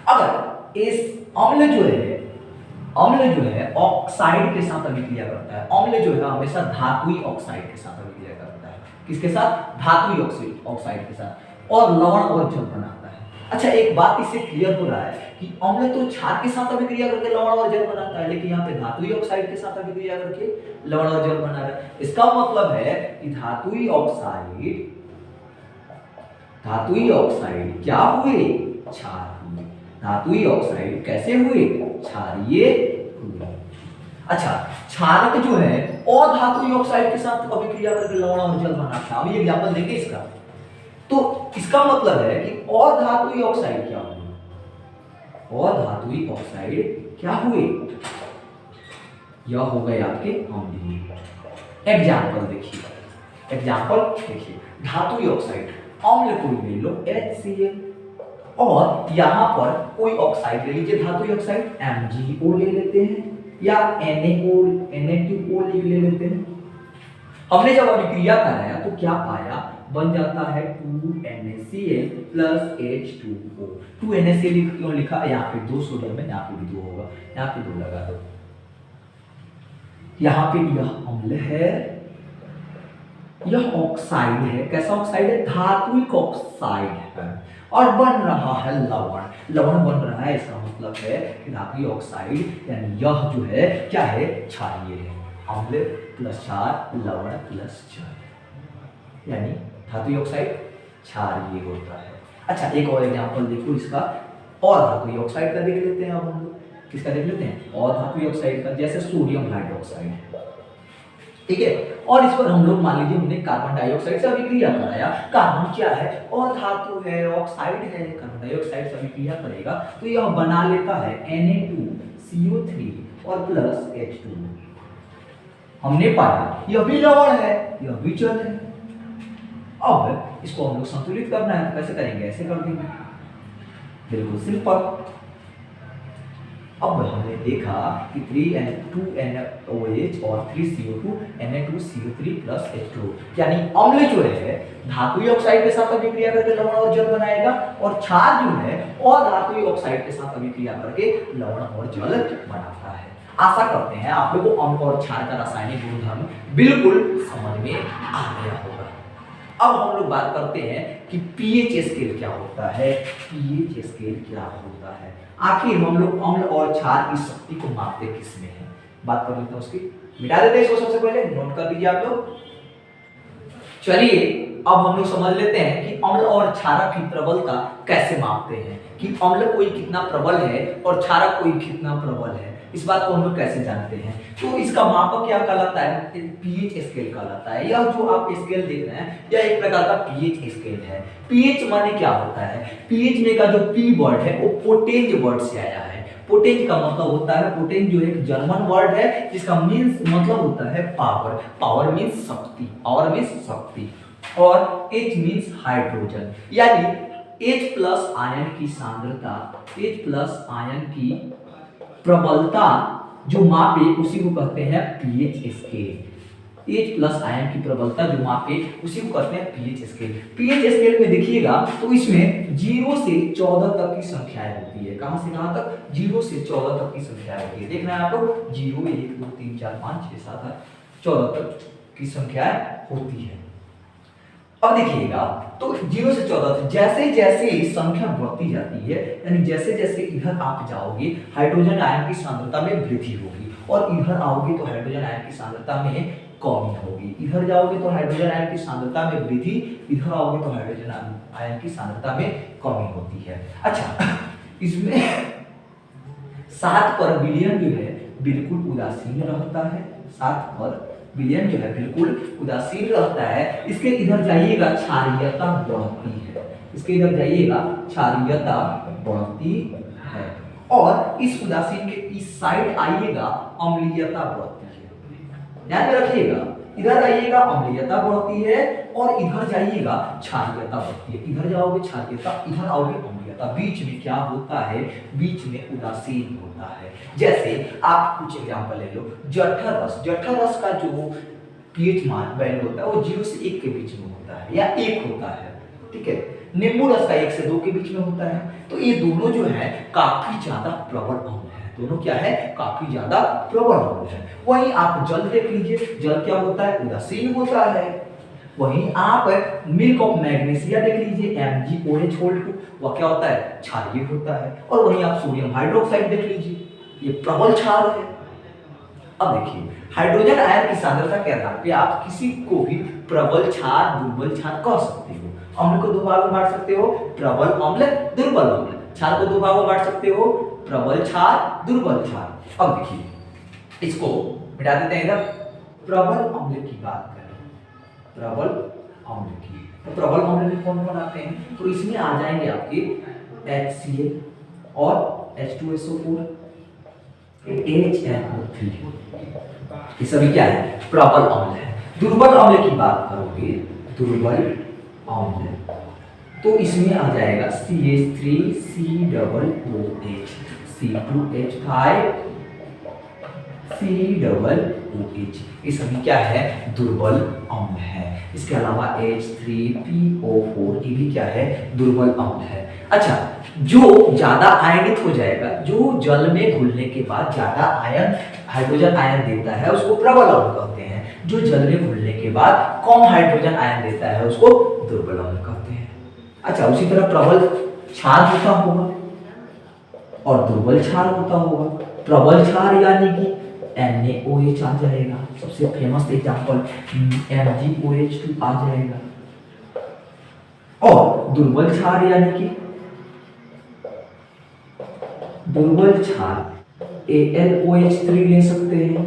A: अगर इस अम्ल जो है ऑक्साइड के साथ अभिक्रिया करता है, अम्ल जो है हमेशा धातुई ऑक्साइड के साथ अभिक्रिया करता है। किसके साथ, धातुई ऑक्साइड के साथ, और लवण और जल बनाता है। अच्छा, एक बात इससे क्लियर हो रहा है कि अम्ल तो क्षार के साथ अभिक्रिया करके लवण और जल बनाता है, लेकिन यहाँ पे धातुई ऑक्साइड के साथ अभिक्रिया करके लवण और जल बना रहा है। इसका मतलब है कि धातुई ऑक्साइड क्या हुए, क्षार हुए। धातुई ऑक्साइड कैसे हुए, क्षारीय हुए। अच्छा, क्षारक जो है और धातुई ऑक्साइड के साथ अभिक्रिया करके लवण और जल बनाता है। अब ये एग्जांपल देंगे इसका, तो इसका मतलब है कि और धातुई ऑक्साइड क्या हुए, और धातुई ऑक्साइड क्या हुए, यह हो गए आपके अम्लीय। एग्जांपल देखिए, धातुई ऑक्साइड, अम्ल कोई ले लो HCl, और यहां पर कोई ऑक्साइड ले लीजिए, धातुई ऑक्साइड MgO ले लेते हैं, या Na2O ले लेते हैं। हमने जब अभिक्रिया कराया तो क्या पाया, बन जाता है 2NaCl प्लस H2O। 2NaCl क्यों लिखा? यहाँ पे 2 सोडियम है, यहाँ पे भी 2 होगा, यहाँ पे 2 लगा दो। यहाँ पे यह अम्ल है, यह ऑक्साइड है। कैसा ऑक्साइड है? धात्विक ऑक्साइड है और बन रहा है लवण। लवण बन रहा है, इसका मतलब है कि धात्विक ऑक्साइड यानी यह जो है क्या है? क्षारीय है। अम्ल प्लस क्षार, लवण प्लस जल, यानी धात्विक ऑक्साइड क्षारीय होता है। अच्छा, एक और एग्जांपल देखो इसका, और धात्विक ऑक्साइड का देख लेते हैं। अब हम लोग किसका देख लेते हैं? और धात्विक ऑक्साइड का, जैसे सोडियम हाइड्रोक्साइड, ठीक है। और इस पर हम लोग मान लीजिए हमने कार्बन डाइऑक्साइड से अभिक्रिया कराया। कार्बन क्या है? और धातु है, ऑक्साइड है, कार्बन डाइऑक्साइड से अभिक्रिया करेगा तो यह बना लेता है Na2CO3 और प्लस H2। हमने पाया यह भी लवण है, यह भी जल है। अब इसको हम लोग संतुलित करना है, तो कैसे करेंगे? ऐसे कर देंगे, बिल्कुल सिंपल। अब हमने देखा कि 3N2NOH और 3CO2 Na2CO3 प्लस H2, यानी अम्ल जो है धातुई ऑक्साइड के साथ अभिक्रिया करके लवण और जल बनाएगा, और क्षार जो है और धातुई ऑक्साइड के साथ अभिक्रिया करके लवण और जल बनाता है। आशा करते हैं आप लोगों को अम्ल और क्षार का रासायनिक गुणधर्म बिल्कुल समझ में आ गया होगा। अब हम लोग बात करते हैं कि पीएच स्केल क्या होता है। पीएच स्केल क्या होता है? आखिर हम लोग अम्ल और क्षार की शक्ति को मापते किसमें है? बात कर लेते हैं उसकी, मिटा देते हैं इसको। सबसे पहले नोट कर लीजिए आप लोग। चलिए अब हम लोग समझ लेते हैं कि अम्ल और क्षारक की प्रबलता कैसे मापते हैं, कि अम्ल कोई कितना प्रबल है और क्षारक कोई कितना प्रबल है। इस बात को हम लोग कैसे जानते हैं? तो इसका मापक क्या कहलाता है? पीएच स्केल कहलाता है। यह जो आप स्केल देख रहे हैं यह एक प्रकार का पीएच स्केल है। पीएच माने क्या होता है? पीएच में का जो पी वर्ड है वो पोटेंज वर्ड से आया है। पोटेंज का मतलब होता है, पोटेंज जो एक जर्मन वर्ड है जिसका मीन्स मतलब होता है पावर। पावर मीन्स शक्ति, पावर मीन्स शक्ति, और H मीन्स हाइड्रोजन, यानी H प्लस आयन की सांद्रता, H प्लस आयन की प्रबलता जो मापे उसी को कहते हैं pH scale. H plus ion की प्रबलता जो मापे उसी को कहते हैं पीएच स्केल। पीएच स्केल में देखिएगा तो इसमें 0 से 14 तक की संख्याएं होती है। कहां से कहां तक? 0 से 14 तक की संख्याएं होती है। देख रहे हैं आप लोग, 0 1 2 3 4 5 6 7 8 14 तक की संख्याएं होती है। अब देखिएगा तो 0 से 14 तक जैसे जैसे संख्या बढ़ती जाती है, यानी जैसे जैसे इधर आप जाओगे हाइड्रोजन आयन की सांद्रता में वृद्धि होगी, और इधर आओगे तो हाइड्रोजन आयन की सांद्रता में कमी होगी। इधर जाओगे तो हाइड्रोजन आयन की सांद्रता में वृद्धि, इधर आओगे तो हाइड्रोजन आयन की सांद्रता में कमी होती है। अच्छा, इसमें 7 पर विलयन जो है बिल्कुल उदासीन रहता है। 7 पर विलयन जो है बिल्कुल उदासीन रहता है। इसके इधर जाइएगा क्षारीयता बढ़ती है, इसके इधर जाइएगा क्षारीयता बढ़ती है, और इस उदासीन के इस साइड आइएगा अम्लीयता बढ़ती है। ध्यान में रखिएगा, इधर आइएगा अम्लीयता बढ़ती है और इधर जाइएगा क्षारीयता बढ़ती है। इधर जाओगे क्षारीयता, इधर आओगे अम्लीयता। बीच में क्या होता है? बीच में उदासीन होता है। जैसे आप कुछ एग्जांपल ले लो, जठर रस। जठर रस का जो पीएच मान वैल्यू होता है वो 0 से 1 के बीच में होता है, या 1 होता है, ठीक है। नींबू रस का 1 से 2 के बीच में होता है। तो ये दोनों जो है काफी ज्यादा प्रबल अम्ल है। दोनों क्या है? काफी ज्यादा प्रबल अम्ल है। वहीं आप जल देख लीजिए, जल क्या होता है? उदासीन होता है। वहीं आप मिल्क ऑफ मैग्नीशिया देख लीजिए, MgOH होल्ड, वह क्या होता है? क्षारीय होता है। और वहीं आप सोडियम हाइड्रोक्साइड देख लीजिए, ये प्रबल क्षार है। अब देखिए, हाइड्रोजन आयन की सांद्रता के आधार पे आप किसी को भी प्रबल क्षार, दुर्बल क्षार कह सकते हो। अम्ल को 2 भागों में बांट सकते हो, प्रबल अम्ल, दुर्बल अम्ल। क्षार को 2 भागों में बांट सकते हो, प्रबल क्षार, दुर्बल क्षार। अब देखिए, इसको मिटा देते हैं। इधर प्रबल अम्ल की बात करें, प्रबल अम्ल की, तो प्रबल अम्ल में कौन कौन आते हैं? तो इसमें आ जाएंगे आपके HCl और H2SO4, HNO3, ये सभी क्या है? प्रबल अम्ल है। दुर्बल अम्ल की बात करोगे, दुर्बल अम्ल, तो इसमें आ जाएगा CH3COOH, C2H5 COOH, ये सभी क्या है, दुर्बल अम्ल है। इसके अलावा H3PO4 ये भी क्या है, दुर्बल अम्ल है। अच्छा, जो ज्यादा आयनित हो जाएगा, जो जल में घुलने के बाद ज्यादा आयन हाइड्रोजन आयन देता है, उसको प्रबल अम्ल कहते हैं। जो जल में घुलने के बाद कम हाइड्रोजन आयन देता है, उसको दुर्बल अम्ल कहते हैं। अच्छा, उसी तरह प्रबल क्षार होता होगा और दुर्बल क्षार होता होगा। प्रबल क्षार यानी कि NaOH आ जाएगा, सबसे फेमस एग्जांपल MgOH2 आ जाएगा। और दुर्बल क्षार यानी कि दुर्बल क्षार AlOH3 ले सकते हैं।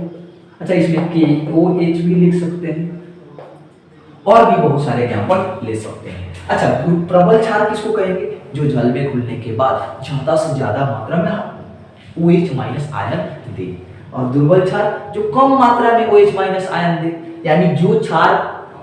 A: अच्छा, इसमें KOH भी लिख सकते हैं और भी बहुत सारे एग्जांपल ले सकते हैं। अच्छा, प्रबल क्षार किसको कहेंगे, जो जल में घुलने के बाद ज्यादा से ज्यादा मात्रा में OH- आयन दे। और दुर्बल क्षार जो कम मात्रा में OH- आयन दे, यानी जो क्षार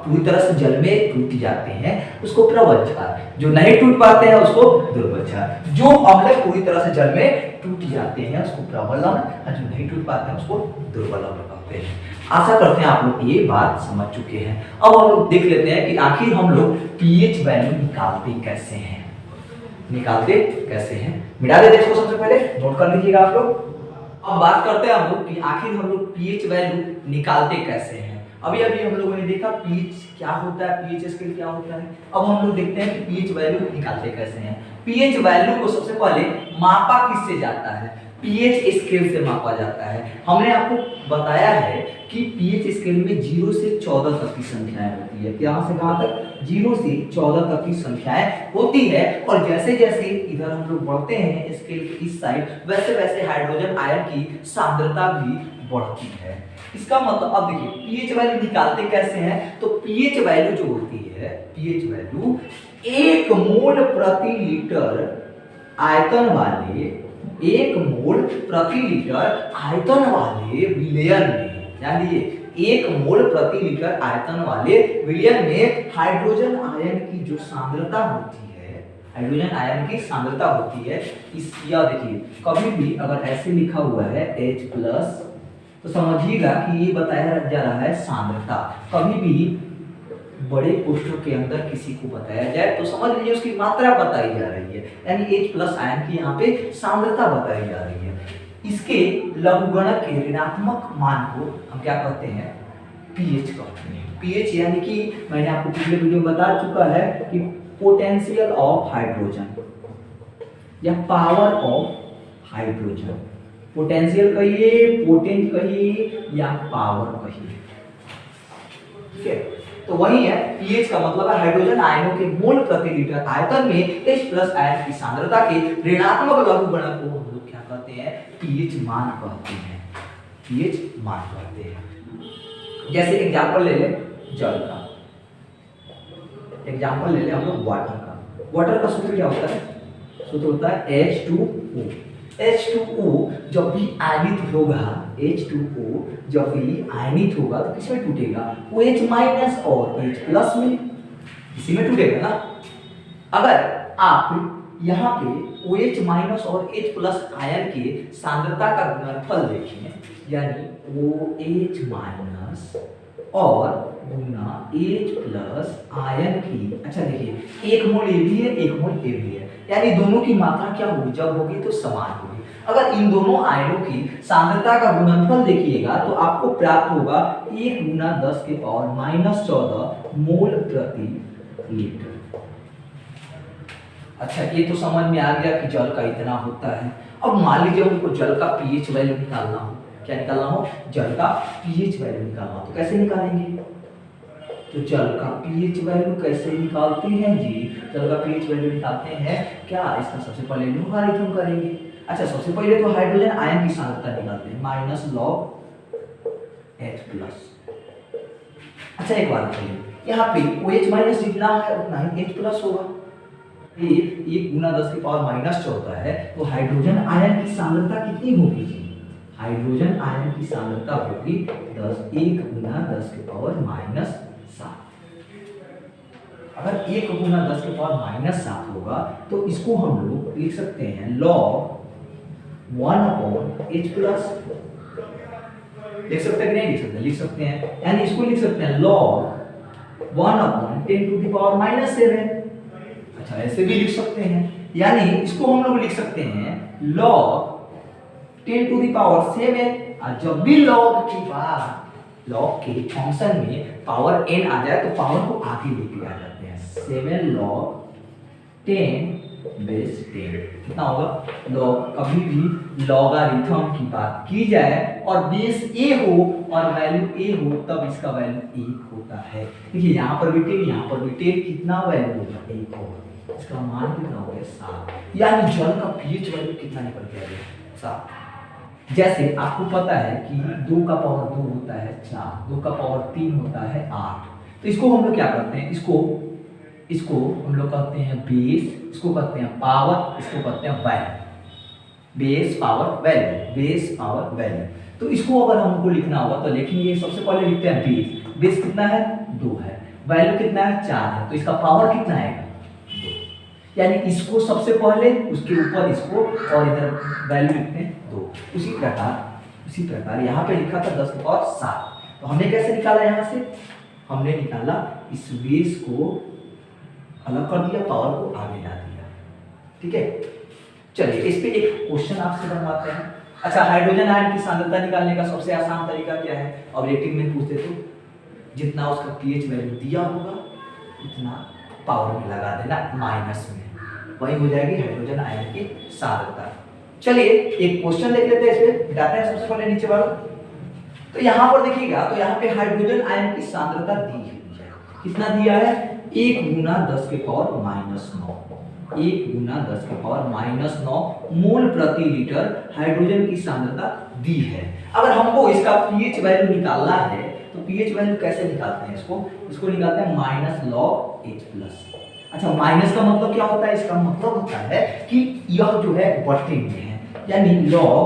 A: पूरी तरह से जल में टूट जाते हैं उसको प्रबल क्षार, जो नहीं टूट पाते हैं उसको दुर्बल क्षार। जो अम्ल पूरी तरह से जल में टूट जाते हैं उसको प्रबल अम्ल, और जो नहीं टूट पाते हैं उसको दुर्बल अम्ल कहते हैं। आशा करते हैं आप लोग ये बात समझ चुके हैं। अब हम लोग देख लेते हैं कि आखिर हम लोग पीएच वैल्यू निकालते कैसे हैं। मिटा देते इसको, सबसे पहले नोट कर लीजिएगा आप लोग। अब बात करते हैं हम लोग कि आखिर हम लोग पीएच वैल्यू निकालते कैसे हैं। अभी हम लोगों ने देखा पीएच क्या होता है, पीएच स्केल क्या होता है। अब हम लोग देखते हैं कि पीएच वैल्यू निकालते कैसे हैं। पीएच वैल्यू को सबसे पहले मापा किससे जाता है, पीएच स्केल से मापा जाता है। हमने आपको बताया है कि पीएच स्केल में 0 से 14 तक की संख्याएं होती है। यहाँ से कहाँ तक, 0 से 14 तक की संख्याएं होती है। और जैसे जैसे इधर हम लोग बढ़ते हैं स्केल के इस साइड, वैसे वैसे हाइड्रोजन आयन की सांद्रता भी बढ़ती है। इसका मतलब अब देखिए पीएच वैल्यू निकालते कैसे हैं। तो पीएच वैल्यू जो होती है, पीएच वैल्यू 1 मोल प्रति लीटर आयतन वाले, 1 मोल प्रति लीटर आयतन वाले विलयन में, यानी 1 मोल प्रति लीटर आयतन वाले विलयन में हाइड्रोजन आयन की जो सांद्रता होती है, हाइड्रोजन आयन की सांद्रता होती है। इस या देखिए कभी भी अगर ऐसे लिखा हुआ है H+ तो समझिएगा कि ये बताया जा रहा है सांद्रता। कभी भी बड़े कोष्ठक के अंदर किसी को बताया जाए तो समझ लीजिए उसकी मात्रा बताई जा रही है, यानी H+ आयन की यहाँ पे सांद्रता बताई जा रही है। इसके लघुगणक के ऋणात्मक मान को हम क्या कहते हैं, पीएच कहते हैं। पीएच यानी कि मैंने आपको पिछले वीडियो में बता चुका है कि पोटेंशियल ऑफ हाइड्रोजन या पावर ऑफ हाइड्रोजन, पोटेंशियल कहिए, पोटेंट कहिए या पावर कहिए, ठीक है। तो वही है पीएच का मतलब है हाइड्रोजन आयनों के मोल प्रति लीटर आयतन में H+ आयन की सांद्रता के ऋणात्मक लघुगणक को हम लोग क्या कहते हैं, पीएच मान कहते हैं, पीएच मान कहते हैं। जैसे एग्जांपल ले ले जल का, एग्जांपल ले ले हम लोग वाटर का। वाटर का सूत्र क्या होता है, सूत्र होता है H2O। H2O जब भी आयनित होगा, H2O जब भी आयनित होगा तो किसमें टूटेगा, OH- और H+ में, इसी में टूटेगा ना। अगर आप यहाँ पे OH- और H+ आयन के सांद्रता का गुणनफल देखें, यानी OH- और गुना H+ आयन की, अच्छा देखिए 1 मोल ए भी है, 1 मोल ए भी है, यानी दोनों की मात्रा क्या होगी, जब होगी तो समान होगी। अगर इन दोनों आयनों की सांद्रता का गुणनफल देखिएगा तो आपको प्राप्त होगा 1 × 10⁻⁻14 मोल प्रति लीटर। अच्छा, ये तो समझ में आ गया कि जल का इतना होता है। अब मान लीजिए हमको जल का पीएच वैल्यू निकालना हो, क्या निकालना हो, जल का पीएच वैल्यू निकालना हो, तो कैसे निकालेंगे, तो जल का पीएच वैल्यू कैसे निकालते हैं जी, जल का पीएच वैल्यू निकालते हैं क्या, इसका सबसे पहले लोगारिथम करेंगे। अच्छा, सबसे पहले तो हाइड्रोजन आयन की सांद्रता निकालते हैं, -log H+। अच्छा, एक बात बताइए, यहाँ पे OH- जितना है उतना ही H+ होगा। ये 1 × 10⁻⁻14 है, तो हाइड्रोजन आयन की सांद्रता कितनी होगी जी, हाइड्रोजन आयन की सांद्रता होगी 1 × 10⁻⁻7। अगर 1 × 10⁻⁻7 होगा तो इसको हम लोग लिख सकते हैं log 1/H+। लिख सकते हैं कि नहीं लिख सकते? लिख सकते हैं। यानी इसको लिख सकते हैं log 1/10⁻⁷। अच्छा, ऐसे भी लिख सकते हैं। यानी इसको हम लोग लिख सकते हैं log 10⁷। और जब भी log के फंक्शन में पावर n आ जाए तो पावर को आगे लेके आ जाते हैं। 7 log 10 बेस 10 कितना होगा? log, कभी भी लॉगरिथम की बात की जाए और बेस a हो और वैल्यू a हो तब इसका वैल्यू 1 होता है। देखिए यहाँ पर भी 10, यहाँ पर भी 10, कितना वैल्यू होगा? 1 होगा। इसका मान कितना हो गया? 7। यानी जल का pH वैल्यू कितना निकल के आ गया? 7। जैसे आपको पता है कि 2 का पावर 2 होता है 4, 2 का पावर 3 होता है 8। तो इसको हम लोग क्या करते हैं? इसको हम लोग कहते हैं बेस, इसको कहते हैं पावर, इसको कहते हैं value. Base power value, base power value. तो इसको अगर हमको लिखना होगा तो लिखेंगे, सबसे पहले लिखते हैं बेस। बेस कितना है? 2 है। वैल्यू कितना है? 4 है। तो इसका पावर कितना आएगा? 2। यानी इसको सबसे पहले, उसके ऊपर इसको, और इधर वैल्यू लिखते हैं 2। उसी प्रकार यहाँ पे लिखा था 10⁷। तो हमने कैसे निकाला? यहाँ से हमने निकाला, इस बेस को अलग कर दिया, पावर को आगे ला दिया। ठीक है, चलिए इस पे एक क्वेश्चन आपसे बनवाते हैं। अच्छा, हाइड्रोजन आयन की सांद्रता निकालने का सबसे आसान तरीका क्या है? ऑब्जेक्टिव में पूछते तो जितना उसका pH वैल्यू दिया होगा उतना पावर में लगा देना माइनस में, वही हो जाएगी हाइड्रोजन आयन की सांद्रता। चलिए एक क्वेश्चन देख लेते हैं, इसमें बताते हैं सबसे पहले नीचे वाला। तो यहाँ पर देखिएगा, तो यहाँ पे हाइड्रोजन आयन की सांद्रता दी है। कितना दिया है? 1 × 10⁻⁹। 1 × 10⁻⁹ मोल प्रति लीटर हाइड्रोजन की सांद्रता दी है। अगर हमको इसका pH वैल्यू निकालना है तो pH वैल्यू कैसे निकालते हैं? इसको निकालते हैं -log H+। अच्छा, माइनस का मतलब क्या होता है? इसका मतलब होता है कि यह जो है बटे में है, यानी log,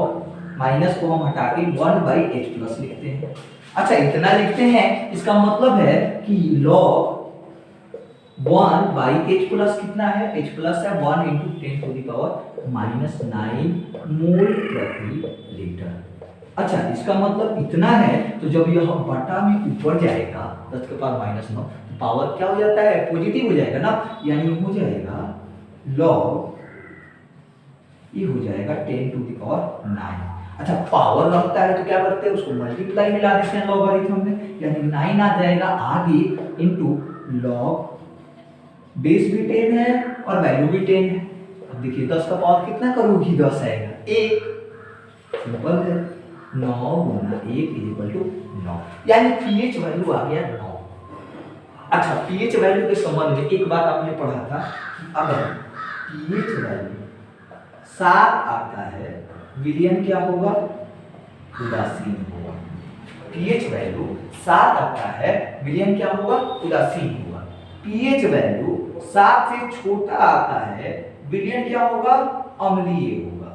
A: माइनस को हम हटा के 1/H+ लिखते हैं। अच्छा, इतना लिखते हैं, इसका मतलब है कि log 1/H+ कितना है? H+ है 1 × 10⁻⁹ मोल प्रति लीटर। अच्छा, इसका मतलब इतना है, तो जब यह बटा में ऊपर जाएगा 10⁻⁹, पावर क्या हो जाता है? पॉजिटिव हो जाएगा ना, यानी हो जाएगा log, ये हो जाएगा 10⁹। अच्छा, पावर लगता है तो क्या करते हैं? उसको मल्टीप्लाई मिला देते हैं लॉगरिथम में, यानी 9 आ जाएगा आगे इनटू log, बेस भी 10 है और वैल्यू भी 10 है। अब देखिए 10 का पावर कितना करोगी? 10 आएगा, 1। सिंपल है, 9 × 1 = 9, यानी pH वैल्यू आ गया 9। अच्छा, pH वैल्यू के संबंध में एक बात आपने पढ़ा था कि अगर pH वैल्यू 7 आता है, विलयन क्या होगा? उदासीन होगा। pH वैल्यू 7 आता है, विलयन क्या होगा? उदासीन होगा। pH वैल्यू 7 से छोटा आता है, विलयन क्या होगा? अम्लीय होगा।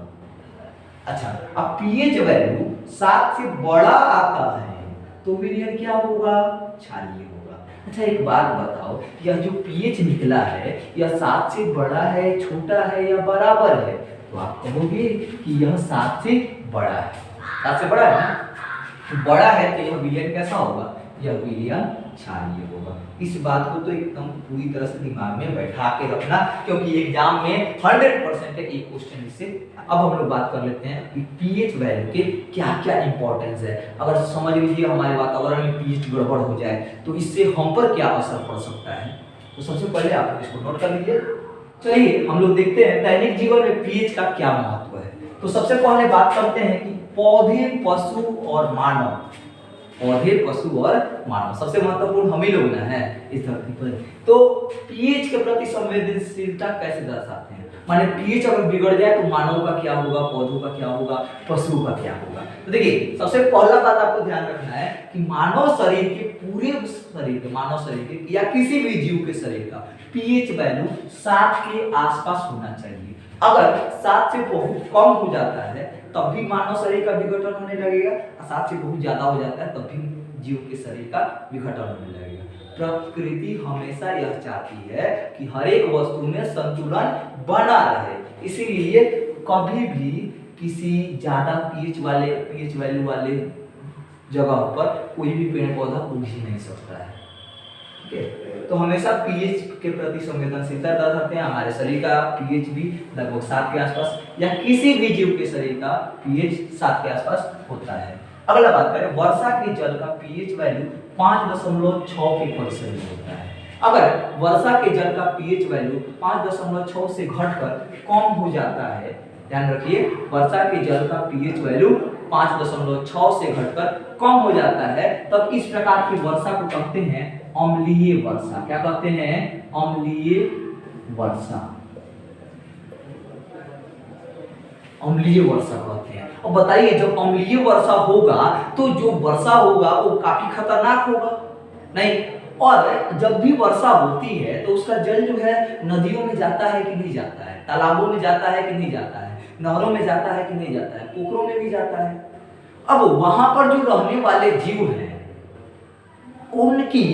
A: अच्छा, अब pH वैल्यू 7 से बड़ा आता है तो विलयन क्या होगा? क्षारीय होगा। अच्छा, एक बात बताओ, यह जो pH निकला है यह 7 से बड़ा है, छोटा है या बराबर है? तो आप कहोगे कि यह 7 से बड़ा है। 7 से बड़ा है ना, तो बड़ा है तो यह विलयन कैसा होगा? यह विलयन क्षारीय होगा। इस बात को तो एकदम पूरी तरह से दिमाग में बैठा के रखना, क्योंकि एग्जाम में 100% एक क्वेश्चन इससे। अब हम लोग बात कर लेते हैं कि pH वैल्यू के क्या क्या इंपॉर्टेंस है। अगर समझ लीजिए हमारे वातावरण में pH गड़बड़ हो जाए तो इससे हम पर क्या असर पड़ सकता है, तो सबसे पहले आप इसको नोट कर लीजिए। चलिए हम लोग देखते हैं दैनिक जीवन में pH का क्या महत्व है। तो सबसे पहले बात करते हैं कि पौधे, पशु और मानव, पौधे, पशु और मानव, सबसे महत्वपूर्ण हम ही लोग ना है इस धरती पर। तो pH के प्रति संवेदनशीलता कैसे दर्शाते हैं? माने pH अगर बिगड़ जाए तो मानव का क्या होगा, पौधों का क्या होगा, पशुओं का क्या होगा? तो देखिए सबसे पहला बात आपको ध्यान रखना है कि मानव शरीर के, पूरे शरीर के, मानव शरीर के या किसी भी जीव के शरीर का pH वैल्यू 7 के आसपास होना चाहिए। अगर 7 से बहुत कम हो जाता है तब भी मानव शरीर का विघटन होने लगेगा, और 7 से बहुत ज्यादा हो जाता है तब भी जीव के शरीर का विघटन होने लगेगा। प्रकृति हमेशा यह चाहती है कि हर एक वस्तु में संतुलन बना रहे, इसीलिए कभी भी किसी ज्यादा pH वैल्यू वाले जगह पर कोई भी पेड़ पौधा उग ही नहीं सकता है। ठीक है, तो हमेशा पीएच के प्रति संवेदनशीलता दर्शाते हैं। हमारे शरीर का पीएच भी लगभग 7 के आसपास, या किसी भी जीव के शरीर का पीएच 7 के आसपास होता है। अगला बात करें, वर्षा के जल का पीएच वैल्यू 5.6 के परिसर में होता है। अगर वर्षा के जल का पीएच वैल्यू 5.6 से घटकर कम हो जाता है, ध्यान रखिए, वर्षा के जल का पीएच वैल्यू 5.6 से घटकर कम हो जाता है, तब इस प्रकार की वर्षा को कहते हैं अम्लीय वर्षा। क्या कहते हैं? अम्लीय वर्षा। अम्लीय वर्षा कहते हैं। अब बताइए, जब अम्लीय वर्षा होगा तो जो वर्षा होगा वो काफी खतरनाक होगा नहीं? और जब भी वर्षा होती है तो उसका जल जो है नदियों में जाता है कि नहीं जाता है, तालाबों में जाता है कि नहीं जाता है, नहरों में जाता है कि नहीं जाता है, पोखरों में भी जाता है। अब वहां पर जो रहने वाले जीव हैं उनकी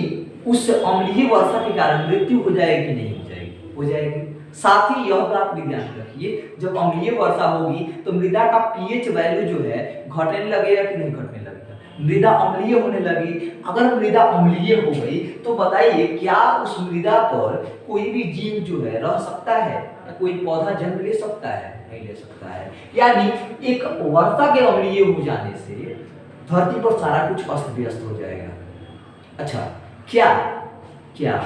A: उस अम्लीय वर्षा के कारण मृत्यु हो जाएगी नहीं हो जाएगी? हो जाएगी। साथ ही यह बात भी ध्यान रखिए, जब अम्लीय वर्षा होगी तो मृदा का पीएच वैल्यू जो है घटने लगेगा कि नहीं घटने लगेगा? मृदा अम्लीय होने लगी। अगर मृदा अम्लीय हो गई तो बताइए, क्या उस मृदा पर कोई भी जीव जो है रह सकता है, या कोई पौधा जन्म ले सकता है? नहीं ले सकता है। यानी एक वर्षा के अम्लीय हो जाने से धरती पर सारा कुछ अस्त व्यस्त हो जाएगा। अच्छा, क्या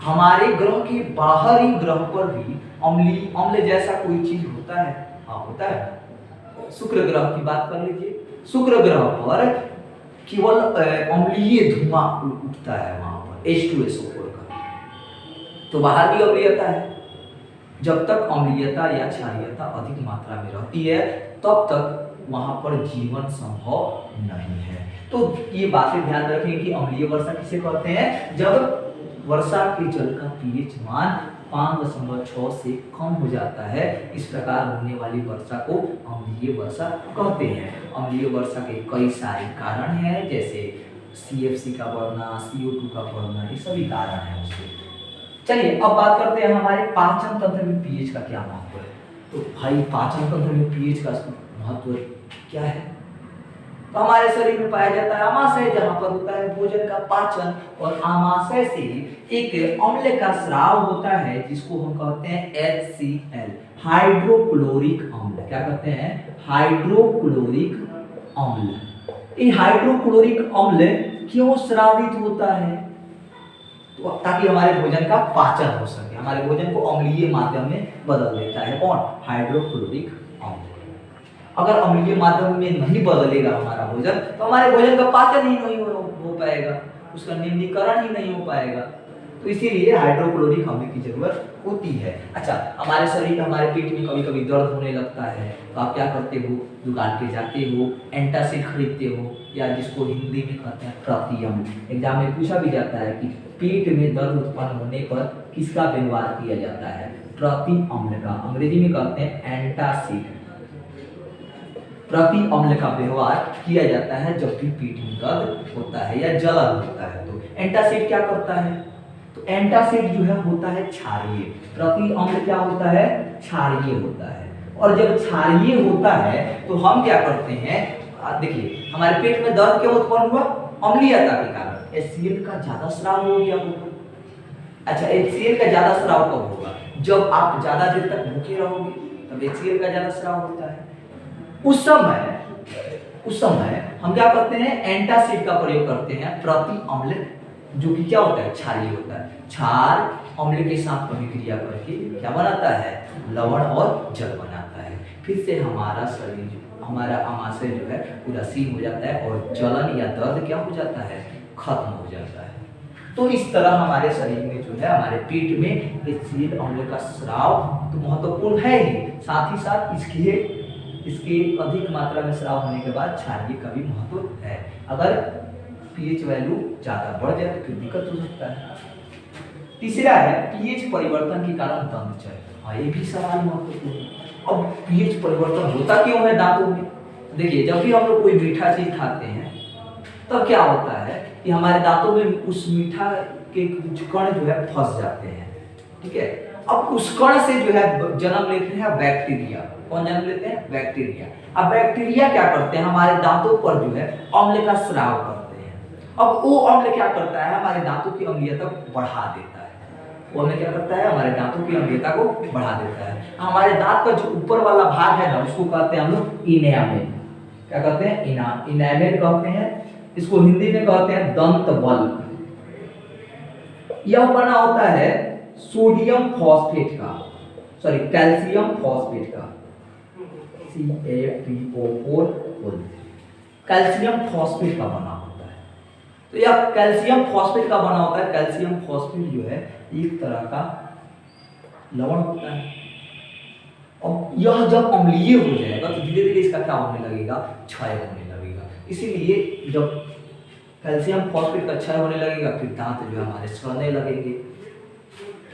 A: हमारे ग्रह के बाहरी ग्रह पर भी अम्ल जैसा कोई चीज होता है? हाँ, होता है। शुक्र ग्रह की बात कर लीजिए। शुक्र ग्रह पर केवल अम्लीय धुआं उठता है वहां पर, H2SO4 का। तो बाहर भी अम्लीयता है। जब तक अम्लीयता या क्षारीयता अधिक मात्रा में रहती है तब तक वहां पर जीवन संभव नहीं है। तो ये बातें ध्यान रखें कि अम्लीय वर्षा किसे कहते हैं? जब वर्षा के जल का पीएच मान 5.6 से कम हो जाता है, इस प्रकार होने वाली वर्षा को अम्लीय वर्षा कहते हैं। अम्लीय वर्षा के कई सारे कारण हैं, जैसे CFC का बढ़ना, CO2 का बढ़ना, ये सभी कारण हैं उसके। चलिए अब बात करते हैं हमारे पाचन तंत्र में पीएच का क्या महत्व है। तो भाई, पाचन तंत्र में पीएच का महत्व क्या है? तो हमारे शरीर में पाया जाता है आमाशय, जहां पर होता है भोजन का पाचन, और आमाशय से एक अम्ल का स्राव होता है जिसको हम कहते हैं HCl, हाइड्रोक्लोरिक अम्ल। क्या कहते हैं? हाइड्रोक्लोरिक अम्ल। ये हाइड्रोक्लोरिक अम्ल क्यों स्रावित होता है? तो ताकि हमारे भोजन का पाचन हो सके, हमारे भोजन को अम्लीय माध्यम में बदल देता है। कौन? हाइड्रोक्लोरिक अम्ल। अगर अम्लीय माध्यम में नहीं बदलेगा हमारा भोजन तो हमारे भोजन का पाचन ही नहीं हो पाएगा, उसका निम्नीकरण ही नहीं हो पाएगा। तो इसीलिए हाइड्रोक्लोरिक अम्ल की जरूरत होती है। अच्छा, हमारे शरीर, हमारे पेट में कभी कभी दर्द होने लगता है तो आप क्या करते हो? दुकान पे जाते हो, एंटासिड खरीदते हो, या जिसको हिंदी में कहते हैं प्रतिअम्ल। एग्जाम में पूछा भी जाता है कि पेट में दर्द उत्पन्न होने पर किसका व्यवहार किया जाता है? प्रतिअम्ल का। अंग्रेजी में कहते हैं एंटासिड। प्रति अम्ल का व्यवहार किया जाता है जब भी पेट में दर्द होता है या जलन होता है। तो एंटासिड क्या करता है? तो एंटासिड जो है होता है क्षारीय। प्रति अम्ल क्या होता है? क्षारीय होता है। और जब क्षारीय होता है तो हम क्या करते हैं? देखिए, हमारे पेट में दर्द क्यों उत्पन्न हुआ? अम्लीयता के कारण। HCl का ज्यादा स्राव हो गया होगा। अच्छा, HCl का ज्यादा स्राव कब होगा? जब आप ज्यादा देर तक भूखे रहोगे तब HCl का ज्यादा स्राव होता है। उस समय हम क्या करते हैं? एंटासिड का प्रयोग करते हैं प्रति अम्ल, जो कि क्या होता है? क्षारीय होता है। क्षार अम्ल के साथ अभिक्रिया करके क्या बनाता है? लवण और जल बनाता है। फिर से हमारा शरीर, हमारा आमाशय जो है पूरा सील हो जाता है और जलन या दर्द क्या हो जाता है? खत्म हो जाता है। तो इस तरह हमारे शरीर में जो है, हमारे पेट में HCl अम्ल का स्राव तो महत्वपूर्ण है ही, साथ ही साथ इसके अधिक मात्रा में स्राव होने के बाद क्षारीय का भी महत्व है। अगर पीएच वैल्यू ज्यादा बढ़ जाए तो फिर दिक्कत हो सकता है। तीसरा है पीएच परिवर्तन के कारण दंत क्षय। हाँ, ये भी सवाल महत्वपूर्ण है। अब पीएच परिवर्तन होता क्यों है दांतों में? देखिए, जब भी हम लोग कोई मीठा चीज खाते हैं तब क्या होता है कि हमारे दांतों में उस मीठा के कुछ कण जो है फंस जाते हैं। ठीक है, अब उस कण से जो है जन्म लेते हैं बैक्टीरिया। कौन जन्म लेते हैं? बैक्टीरिया। अब बैक्टीरिया क्या करते हैं? हमारे दांतों पर जो है अम्ल का स्राव करते हैं। अब वो अम्ल क्या करता है? हमारे दांतों की अम्लीयता को बढ़ा देता है। वो अम्ल क्या करता है? हमारे दांतों की अम्लीयता को बढ़ा देता है। हमारे दांत का जो ऊपर वाला भाग है ना, उसको कहते हैं हम लोग इनेमेल। क्या कहते हैं? इनेमेल कहते हैं। इसको हिंदी में कहते हैं दंत बल्ब। यह बना होता है सोडियम फॉस्फेट का, सॉरी कैल्शियम फॉस्फेट का, CaPO4, कैल्शियम फॉस्फेट का बना होता है। तो यह कैल्शियम फॉस्फेट का बना होता है। कैल्शियम फॉस्फेट जो है एक तरह का लवण होता है। और यह जब अम्लीय हो जाएगा तो धीरे धीरे इसका क्या होने लगेगा? क्षय होने लगेगा। इसीलिए जब कैल्शियम फॉस्फेट का क्षय होने लगेगा फिर दांत जो हमारे सड़ने लगेंगे,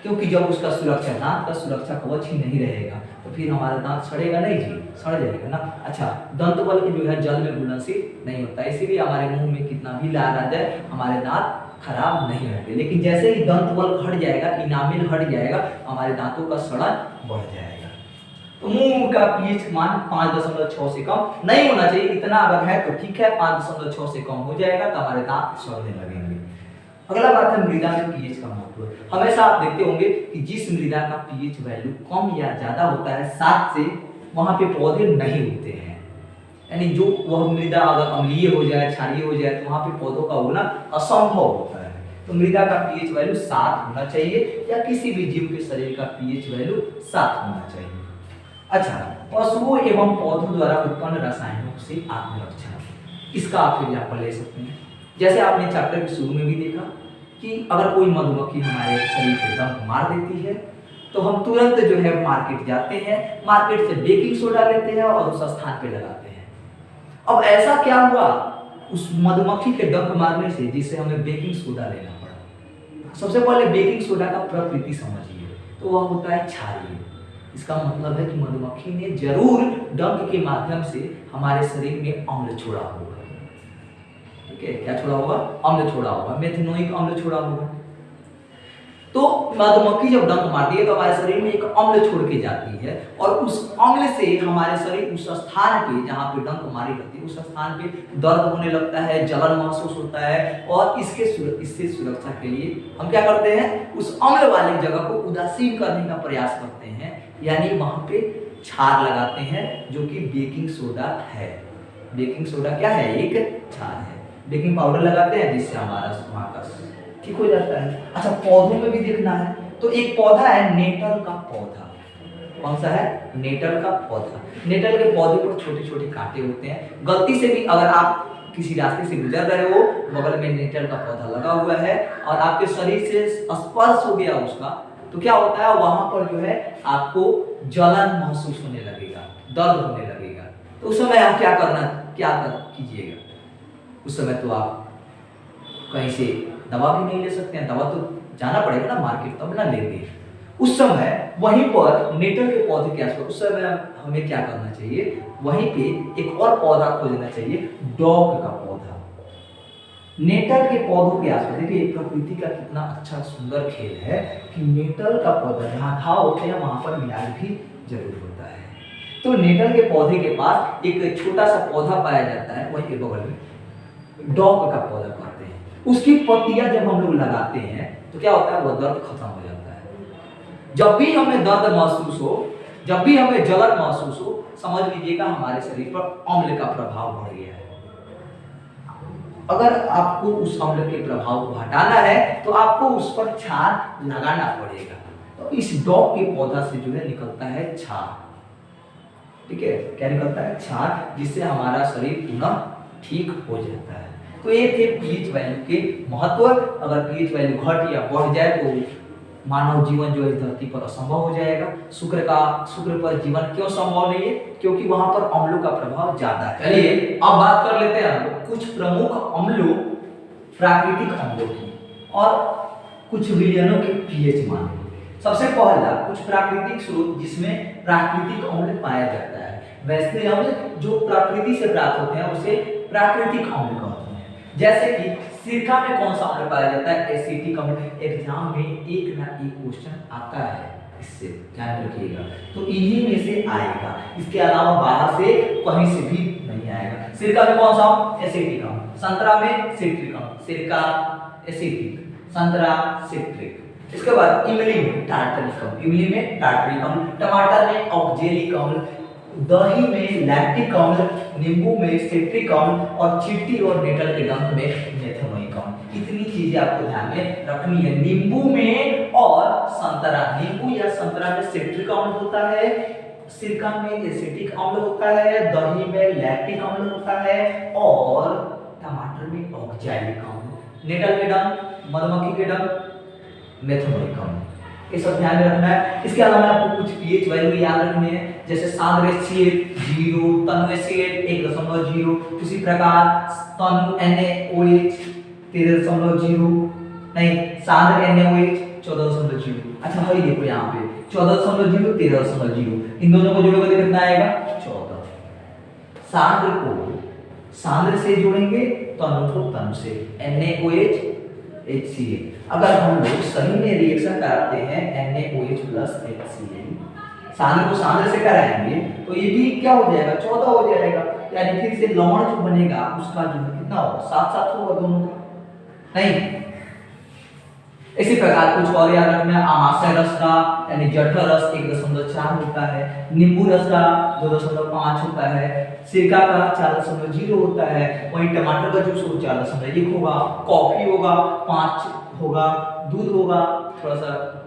A: क्योंकि जब उसका सुरक्षा, दांत का सुरक्षा कवच ही नहीं रहेगा तो फिर हमारा दांत सड़ेगा नहीं जी, सड़ जाएगा ना। अच्छा, दंत बल्ब जो है जल में घुलनशील नहीं होता, इसीलिए हमारे मुंह में कितना भी लार आ जाए हमारे दांत खराब नहीं होंगे। लेकिन जैसे ही दंत बल्ब हट जाएगा, इनामिल हट जाएगा, हमारे दांतों का सड़न बढ़ जाएगा। तो मुंह का पीएच मान 5.6 से कम नहीं होना चाहिए। इतना अगर है तो ठीक है, 5.6 से कम हो जाएगा तो हमारे दांत सड़ने लगेंगे। अगला बात है मृदा में पीएच का महत्व। हमेशा आप देखते होंगे कि जिस मृदा का पीएच वैल्यू कम या ज्यादा होता है 7 से, वहां पे पौधे नहीं होते हैं। यानी जो वह मृदा अगर अम्लीय हो जाए, क्षारीय हो जाए तो वहां पे पौधों का उगना असंभव होता है। तो मृदा का पीएच वैल्यू 7 होना चाहिए, या किसी भी जीव के शरीर का पीएच वैल्यू 7 होना चाहिए। अच्छा, पशुओं एवं पौधों द्वारा उत्पन्न रसायनों से आत्मरक्षण, इसका आप एग्जाम्पल ले सकते हैं। जैसे आपने चैप्टर के शुरू में भी देखा कि अगर कोई मधुमक्खी हमारे शरीर पे डंक मार देती है तो हम तुरंत जो है मार्केट जाते हैं, मार्केट से बेकिंग सोडा लेते हैं और उस स्थान पे लगाते हैं। अब ऐसा क्या हुआ उस मधुमक्खी के डंक मारने से जिससे हमें बेकिंग सोडा लेना पड़ा? सबसे पहले बेकिंग सोडा का प्रकृति समझिए, तो वह होता है क्षारीय। इसका मतलब है कि मधुमक्खी ने जरूर डंक के माध्यम से हमारे शरीर में अम्ल छोड़ा होगा। ठीक है, क्या छोड़ा होगा? अम्ल छोड़ा होगा, मेथनोइक अम्ल छोड़ा होगा। तो मधुमक्खी जब डंक मारती है तो हमारे शरीर में एक अम्ल छोड़ के जाती है, और उस अम्ल से हमारे शरीर उस स्थान पे जहाँ पे डंक मारी जाती है उस स्थान पे दर्द होने लगता है, जलन महसूस होता है। और इससे सुरक्षा के लिए हम क्या करते हैं? उस अम्ल वाली जगह को उदासीन करने का प्रयास करते हैं, यानी वहां पे क्षार लगाते हैं जो कि बेकिंग सोडा है। बेकिंग सोडा क्या है? एक क्षार है। बेकिंग पाउडर लगाते हैं जिससे हमारा वहां का ठीक हो जाता है। अच्छा, पौधों में भी देखना है तो एक पौधा है नेटल का पौधा। कौन सा है? नेटल का पौधा। नेटल के पौधे पर छोटे छोटे कांटे होते हैं। गलती से भी अगर आप किसी रास्ते से गुजर रहे हो, बगल में नेटल का पौधा लगा हुआ है और आपके शरीर से स्पर्श हो गया उसका, तो क्या होता है? वहां पर जो है आपको जलन महसूस होने लगेगा, दर्द होने लगेगा। तो उस समय आप क्या कीजिएगा? उस समय तो आप कहीं से दवा भी नहीं ले सकते हैं, दवा तो जाना पड़ेगा ना मार्केट, तब ना लेंगे। उस समय वहीं पर नेटल के पौधे के आसपास उस समय हमें क्या करना चाहिए? वहीं पे एक और पौधा खोजना चाहिए, डॉग का पौधा। नेटल के पौधों के आसपास देखिए प्रकृति का कितना अच्छा सुंदर खेल है कि नेटल का पौधा जहाँ घाव होते हैं वहां पर इलाज भी जरूर होता है। तो नेटल के पौधे के पास एक छोटा सा पौधा पाया जाता है, वहीं के बगल में डॉग का पौधा कहते हैं। उसकी पत्तियां जब हम लोग लगाते हैं तो क्या होता है? वह दर्द खत्म हो जाता है। जब भी हमें दर्द महसूस हो, जब भी हमें जलन महसूस हो, समझ लीजिएगा हमारे शरीर पर अम्ल का प्रभाव बढ़ गया है। अगर आपको उस अम्ल के प्रभाव को हटाना है तो आपको उस पर क्षार लगाना पड़ेगा। तो इस डॉग के पौधा से जो है निकलता है क्षार। ठीक है, क्या निकलता है? क्षार, जिससे हमारा शरीर पुनः ठीक हो जाता है। तो ये थे पीएच वैल्यू के महत्व। अगर पीएच वैल्यू घट या बढ़ जाए तो मानव जीवन जो इस धरती पर असंभव हो जाएगा। शुक्र पर जीवन क्यों संभव नहीं है? क्योंकि वहां पर अम्लों का प्रभाव ज्यादा है। चलिए अब बात कर लेते हैं हम लोग कुछ प्रमुख अम्लों, प्राकृतिक अम्लों की और कुछ विलयनों के पीएच मान। सबसे पहला, कुछ प्राकृतिक स्रोत जिसमें प्राकृतिक अम्ल पाया जाता है। वैसे अम्ल जो प्रकृति से प्राप्त होते हैं उसे प्राकृतिक अम्ल कहते हैं। जैसे कि सिरका में कौन सा अम्ल पाया जाता है? एसिटिक अम्ल। एग्जाम में एक ना एक क्वेश्चन आता है इससे ध्यान रखिएगा। तो इन्हीं में से आएगा, इसके अलावा बाहर से कहीं से भी नहीं आएगा। सिरका में कौन सा? एसिटिक अम्ल। संतरा में सिट्रिक अम्ल। सिरका एसिटिक, संतरा सिट्रिक। इसके बाद इमली में टार्टरिक अम्ल। इमली में टार्टरिक अम्ल, टमाटर में ऑक्जेलिक अम्ल, दही में लैक्टिक अम्ल, नींबू में सिट्रिक अम्ल और चींटी और नेटल के डंक में मेथनोइक अम्ल। इतनी चीजें आपको ध्यान में रखनी है। नींबू में और संतरा, नींबू या संतरा में सिट्रिक अम्ल होता है, सिरका में एसिटिक अम्ल होता है, दही में लैक्टिक अम्ल होता है और टमाटर में ऑक्जेलिक अम्ल, नेटल के डंक, मधुमक्खी के डंक, मेथनोइक अम्ल। ये सब ध्यान में रखना है। इसके अलावा आपको कुछ पीएच वैल्यू याद रखने हैं, जैसे सांद्र HCl 0, तनु HCl 1.0, उसी प्रकार तनु NaOH 13.0, नहीं सांद्र NaOH 14.0। अच्छा भाई देखो यहाँ पे 14.0 13.0, इन दोनों को जोड़ोगे तो कितना आएगा? 14। सांद्र से जोड़ेंगे, तनु को तनु से, NaOH HCl। अगर हम लोग सही में रिएक्शन कराते हैं NaOH प्लस HCl, सांद्र को सांद्र से कराएंगे तो ये भी क्या हो जाएगा? 14 हो जाएगा। यानी फिर से लवण जो बनेगा उसका जो कितना होगा? 7 होगा दोनों का, नहीं? इसी प्रकार कुछ और याद रखना है। आमाशय रस का यानी जठर रस 1.4 होता है, नींबू रस का 2.5 होता है, सिरका का 4.0 होता है, वहीं टमाटर का जूस 4.1 होगा, कॉफी होगा 5 होगा, दूध होगा थोड़ा सा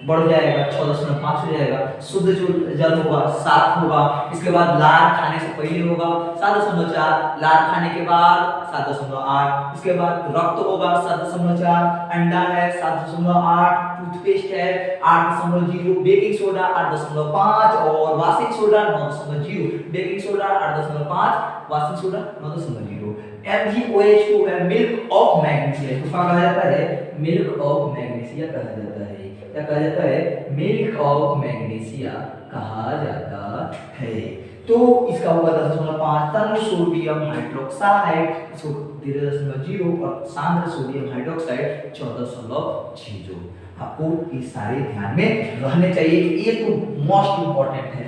A: बढ़ जाएगा 6.5 हो जाएगा, शुद्ध जो जल होगा 7 होगा। इसके बाद लार खाने से पहले होगा 7.4, लार खाने के बाद 7.8, इसके बाद रक्त होगा 7.4, अंडा है 7.8, टूथपेस्ट है 8.0, बेकिंग सोडा 8.5 और washing soda 9.0। Baking soda 8.5, washing soda 9.0। MgOH2 है मिल्क ऑफ मैग्नीशिया, इसको कहा जाता है मिल्क ऑफ मैग्नीशिया कहा जाता है। क्या कहा जाता है? मिल्क ऑफ मैग्नीशिया कहा जाता है। तो इसका होगा 10.5, तनु सोडियम हाइड्रोक्साइड इसको 13.0 और सांद्र सोडियम हाइड्रोक्साइड 14.0। आपको ये सारे ध्यान में रहने चाहिए। ये तो मोस्ट इंपॉर्टेंट है,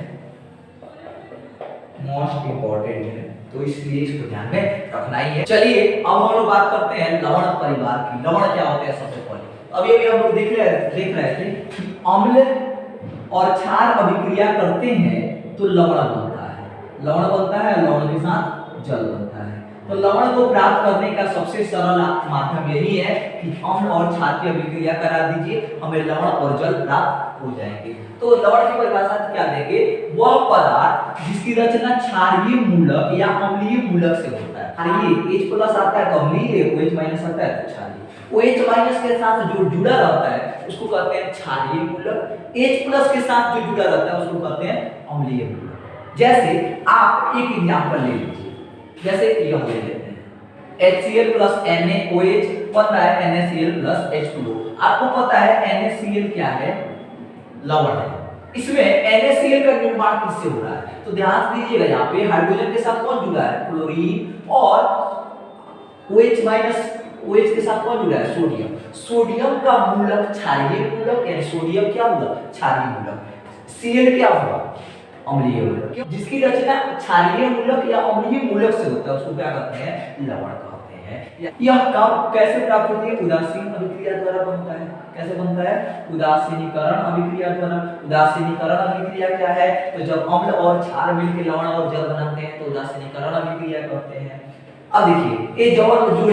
A: मोस्ट इंपॉर्टेंट है, तो इसलिए इसको ध्यान में रखना ही है। चलिए अब हम लोग बात करते हैं लवण परिवार की। लवण क्या होते हैं? सबसे पहले अभी हम लोग देख रहे थे कि अम्ल और क्षार अभिक्रिया करते हैं तो लवण बनता है। लवण बनता है, लवण के साथ जल बनता है। तो लवण को प्राप्त करने का सबसे सरल माध्यम यही है कि अम्ल और क्षार की अभिक्रिया करा दीजिए, हमें लवण और जल प्राप्त हो जाएंगे। तो लवण की परिभाषा क्या देंगे? वह पदार्थ जिसकी रचना क्षारीय मूलक या अम्लीय मूलक से होता है। ये H प्लस आता है तो अम्लीय, OH माइनस आता है तो क्षारीय। OH माइनस के साथ जो जुड़ा रहता है उसको कहते हैं क्षारीय मूलक, H प्लस के साथ जो जुड़ा रहता है उसको कहते हैं अम्लीय मूलक। जैसे आप एक एग्जांपल ले लीजिए, जैसे यह ले लेते हैं HCl प्लस NaOH बन रहा है NaCl प्लस H2O। आपको पता है NaCl क्या है? लवण है। इसमें NaCl का निर्माण किससे हो रहा है? तो ध्यान दीजिएगा, यहाँ पे हाइड्रोजन के साथ कौन जुड़ा है? क्लोरीन। और OH माइनस OH के साथ कौन जुड़ा है? सोडियम। सोडियम का मूलक क्षारीय मूलक, यानी सोडियम क्या हुआ? क्षारीय मूलक। Cl क्या हुआ? अम्लीय मूलक। जिसकी रचना क्षारीय मूलक या अम्लीय मूलक से होता है उसको क्या कहते हैं? लवण कहते हैं। यह कब कैसे प्राप्त होती है? उदासीन अभिक्रिया द्वारा बनता है। कैसे बनता है? उदासीनीकरण अभिक्रिया द्वारा। उदासीनीकरण अभिक्रिया क्या है? तो जब अम्ल और क्षार मिलकर लवण और जल बनाते हैं तो उदासीनीकरण अभिक्रिया कहते हैं। अब देखिए ये जो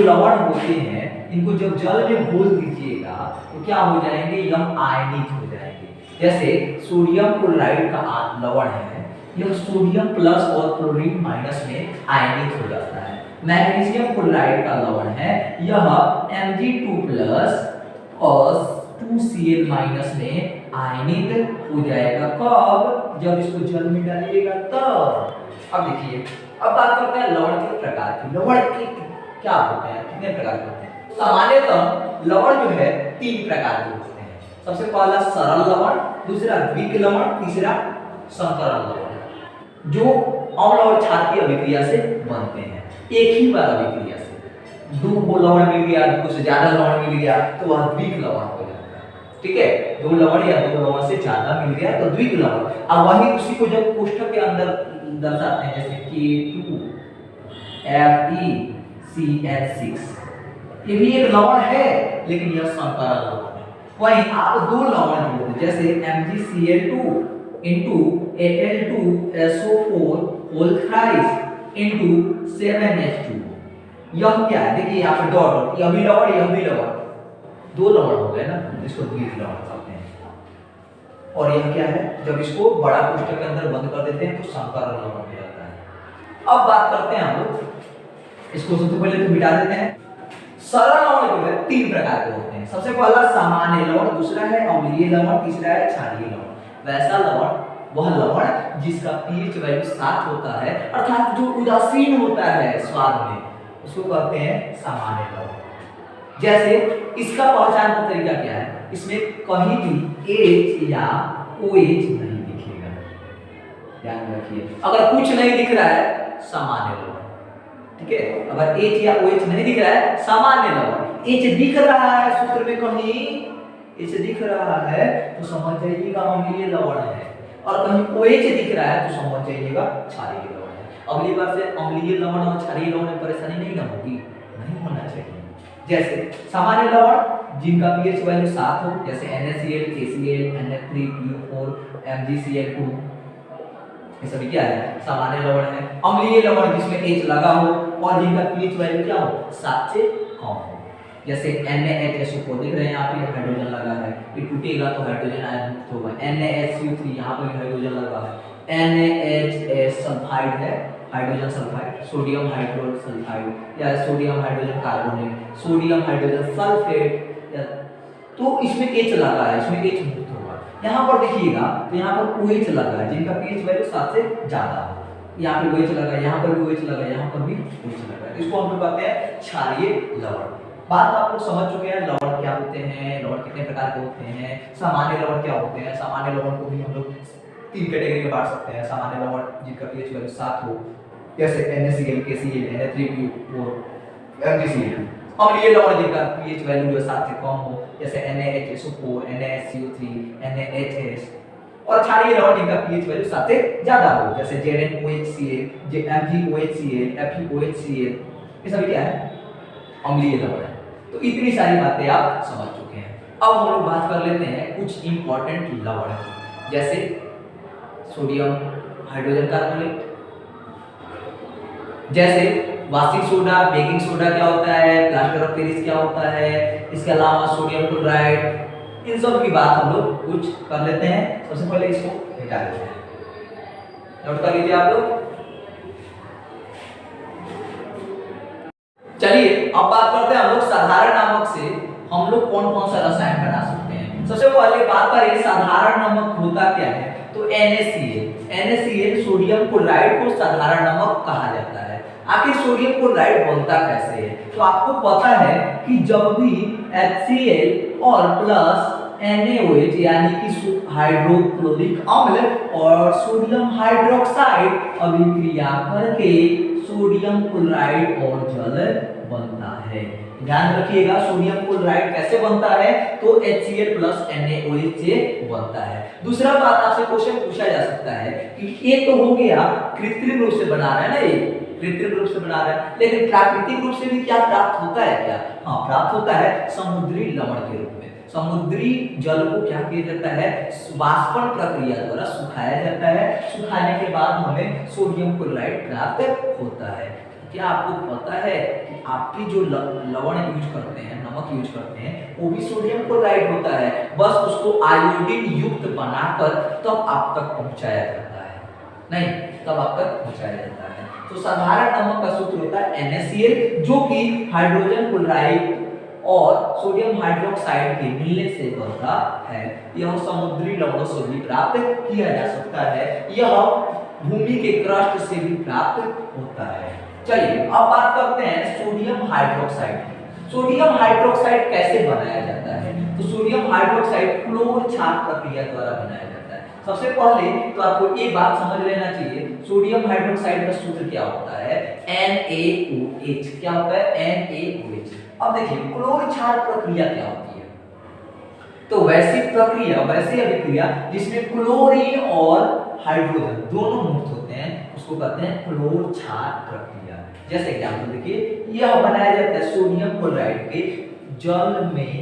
A: लवण होते हैं इनको जब जल में घोल दीजिएगा तो क्या हो जाएंगे? यह आयनित हो जाएंगे। जैसे सोडियम क्लोराइड का लवण है, यह सोडियम प्लस और क्लोरीन माइनस में आयनित हो जाता है। मैग्नीशियम क्लोराइड का लवण है, यह Mg2 प्लस और 2Cl माइनस में आयनित हो जाएगा। कब? जब इसको जल में डालिएगा तब। अब देखिए अब बात करते हैं लवण के प्रकार की। लवण के क्या होते हैं? कितने प्रकार के होते हैं? सामान्यतः लवण जो है 3 प्रकार के होते हैं। सबसे पहला सरल लवण, दूसरा द्विक लवण, तीसरा संकरण लवण, जो अम्ल और क्षार की अभिक्रिया से बनते हैं एक ही बार अभिक्रिया से। 2 लवण मिल गया, 2 से ज्यादा लवण मिल गया तो वह द्विक लवण हो जाता है। ठीक है, दो लवण या दो लवण से ज्यादा मिल गया तो द्विक लवण। अब वही उसी को जब कोष्ठक के अंदर दर्शाते हैं जैसे K2FeCl6, ये भी एक लवण है लेकिन यह संकरण लवण है। वहीं आप दो लवण जोड़ दें जैसे MgCl2 into Al2SO4 whole thrice into 7H2, यह क्या है देखिए यहाँ पे डॉट डॉट, यह भी लवण यह भी लवण, दो लवण हो गए ना, इसको द्विक लवण कहते हैं। और यह क्या है, जब इसको बड़ा कोष्ठक के अंदर बंद कर देते हैं तो संकरण लवण हो जाता है। अब बात करते हैं हम लोग, इसको सबसे पहले तो मिटा देते हैं। सरल लवण जो है तीन प्रकार के होते हैं। सबसे पहला सामान्य लवण, दूसरा है अम्लीय लवण, तीसरा है क्षारीय लवण। वैसा लवण वह लवण जिसका पीएच वैल्यू 7 होता है अर्थात जो उदासीन होता है स्वाद में, उसको कहते हैं सामान्य लवण। जैसे इसका पहचान का तरीका क्या है, इसमें कहीं भी H या OH नहीं दिखेगा, ध्यान रखिए। अगर कुछ नहीं दिख रहा है सामान्य लवण, ठीक है, अगर H या OH नहीं दिख रहा है सामान्य लवण। H दिख रहा है सूत्र में कहीं H दिख रहा है तो समझ जाइएगा अम्लीय लवण है, और कहीं OH दिख रहा है तो समझ जाइएगा क्षारीय लवण है। अगली बार से अम्लीय लवण और क्षारीय लवण में परेशानी नहीं ना होगी, नहीं होना चाहिए। जैसे सामान्य लवण जिनका पीएच वैल्यू 7 हो जैसे NaCl, KCl, Na3PO4, MgCl2, ये सभी क्या है सामान्य लवण है। अम्लीय लवण जिसमें H लगा हो और जिनका पीएच वैल्यू क्या हो 7 से कम हो, जैसे NaHSO4 देख रहे हैं यहाँ पे हाइड्रोजन लगा है, ये टूटेगा तो हाइड्रोजन आयन मुक्त होगा। NaHCO3 यहाँ पे भी हाइड्रोजन लगा है। NaHS सल्फाइड है, hydrogen sulphide, sodium hydrogen sulphide या sodium hydrogen carbonate, sodium hydrogen sulphate, तो इसमें H लगा है, इसमें H मुक्त होगा। यहाँ पर देखिएगा तो यहाँ पर OH लगा है जिनका पीएच वैल्यू 7 से ज्यादा हो, यहाँ पे OH लगा है, यहाँ पर भी OH लगा है, यहाँ पर भी OH लगा है, इसको हम लोग कहते हैं क्षारीय लवण। बात आप लोग समझ चुके हैं लवण क्या होते हैं, लवण कितने प्रकार के होते हैं, सामान्य लवण क्या होते हैं। सामान्य लवण को भी हम लोग 3 कैटेगरी में बांट सकते हैं। सामान्य लवण जिनका पीएच वैल्यू 7 हो जैसे NaCl, KCl, Na3PO4, MgCl। अम्लीय लवण जिनका पीएच वैल्यू 7 से कम हो जैसे NaHSO4, NaSCO3, NaHS। और क्षारीय लवण जिनका पीएच वैल्यू 7 से ज्यादा हो जैसे ZnOHCl, MgOHCl, FeOHCl, ये सभी क्या है अम्लीय लवण है। तो इतनी सारी बातें आप समझ चुके हैं। अब हम लोग बात कर लेते हैं कुछ इंपॉर्टेंट लवण की, जैसे सोडियम हाइड्रोजन कार्बोनेट, जैसे वाशिंग सोडा, बेकिंग सोडा क्या होता है, प्लास्टर ऑफ पेरिस क्या होता है, इसके अलावा सोडियम क्लोराइड, इन सब की बात हम लोग कुछ कर लेते हैं। सबसे पहले इसको मिटा देते हैं, नोट कर लीजिए आप लोग। चलिए अब बात करते हैं हम लोग साधारण नमक से हम लोग कौन कौन सा रसायन बना सकते हैं। सबसे पहले बात करें साधारण नमक होता क्या है, तो NaCl सोडियम क्लोराइड को साधारण नमक कहा जाता है। आखिर सोडियम क्लोराइड बनता कैसे है, तो आपको पता है कि जब भी HCl और प्लस NaOH यानी कि हाइड्रोक्लोरिक अम्ल और सोडियम हाइड्रोक्साइड अभिक्रिया करके सोडियम क्लोराइड और जल बनता है। ध्यान रखिएगा सोडियम क्लोराइड कैसे बनता है, तो HCl प्लस NaOH से बनता है। दूसरा बात आपसे क्वेश्चन पूछा जा सकता है कि ये तो हो गया कृत्रिम रूप से बना रहा है ना, ये कृत्रिम रूप से बना रहा है, लेकिन प्राकृतिक रूप से भी क्या प्राप्त होता है क्या? हाँ, प्राप्त होता है समुद्री लवण के रूप में। समुद्री जल को क्या किया जाता है, वाष्पन प्रक्रिया द्वारा सुखाया जाता है, सुखाने के बाद हमें सोडियम क्लोराइड प्राप्त होता है। क्या आपको पता है कि आपकी जो लवण यूज करते हैं, नमक यूज करते हैं, वो भी सोडियम क्लोराइड होता है, बस उसको आयोडीन युक्त बनाकर तब आप तक पहुंचाया जाता है, नहीं तब आप तक पहुंचाया जाता है। तो साधारण नमक का सूत्र होता है NaCl जो कि हाइड्रोजन क्लोराइड और सोडियम हाइड्रोक्साइड के मिलने से बनता है। यह समुद्री लवणों से भी प्राप्त किया जा सकता है, यह भूमि के क्रस्ट से भी प्राप्त होता है। चलिए अब बात करते हैं सोडियम हाइड्रोक्साइड। सोडियम हाइड्रोक्साइड कैसे बनाया जाता है, तो सोडियम हाइड्रोक्साइड क्लोर छाप प्रक्रिया द्वारा बनाया जाता है। सबसे पहले तो आपको एक बात समझ लेना चाहिए, सोडियम हाइड्रोक्साइड का सूत्र क्या होता है, NaOH। क्या होता है, NaOH। अब देखिए क्लोर छाप प्रक्रिया क्या होती है। तो वैसी प्रक्रिया, वैसी अभिक्रिया जिसमें क्लोरीन और हाइड्रोजन दोनों मुक्त होते हैं उसको कहते हैं क्लोर क्षार प्रक्रिया। जैसे एग्जांपल देखिए, यह बनाया जाता है सोडियम क्लोराइड के जल में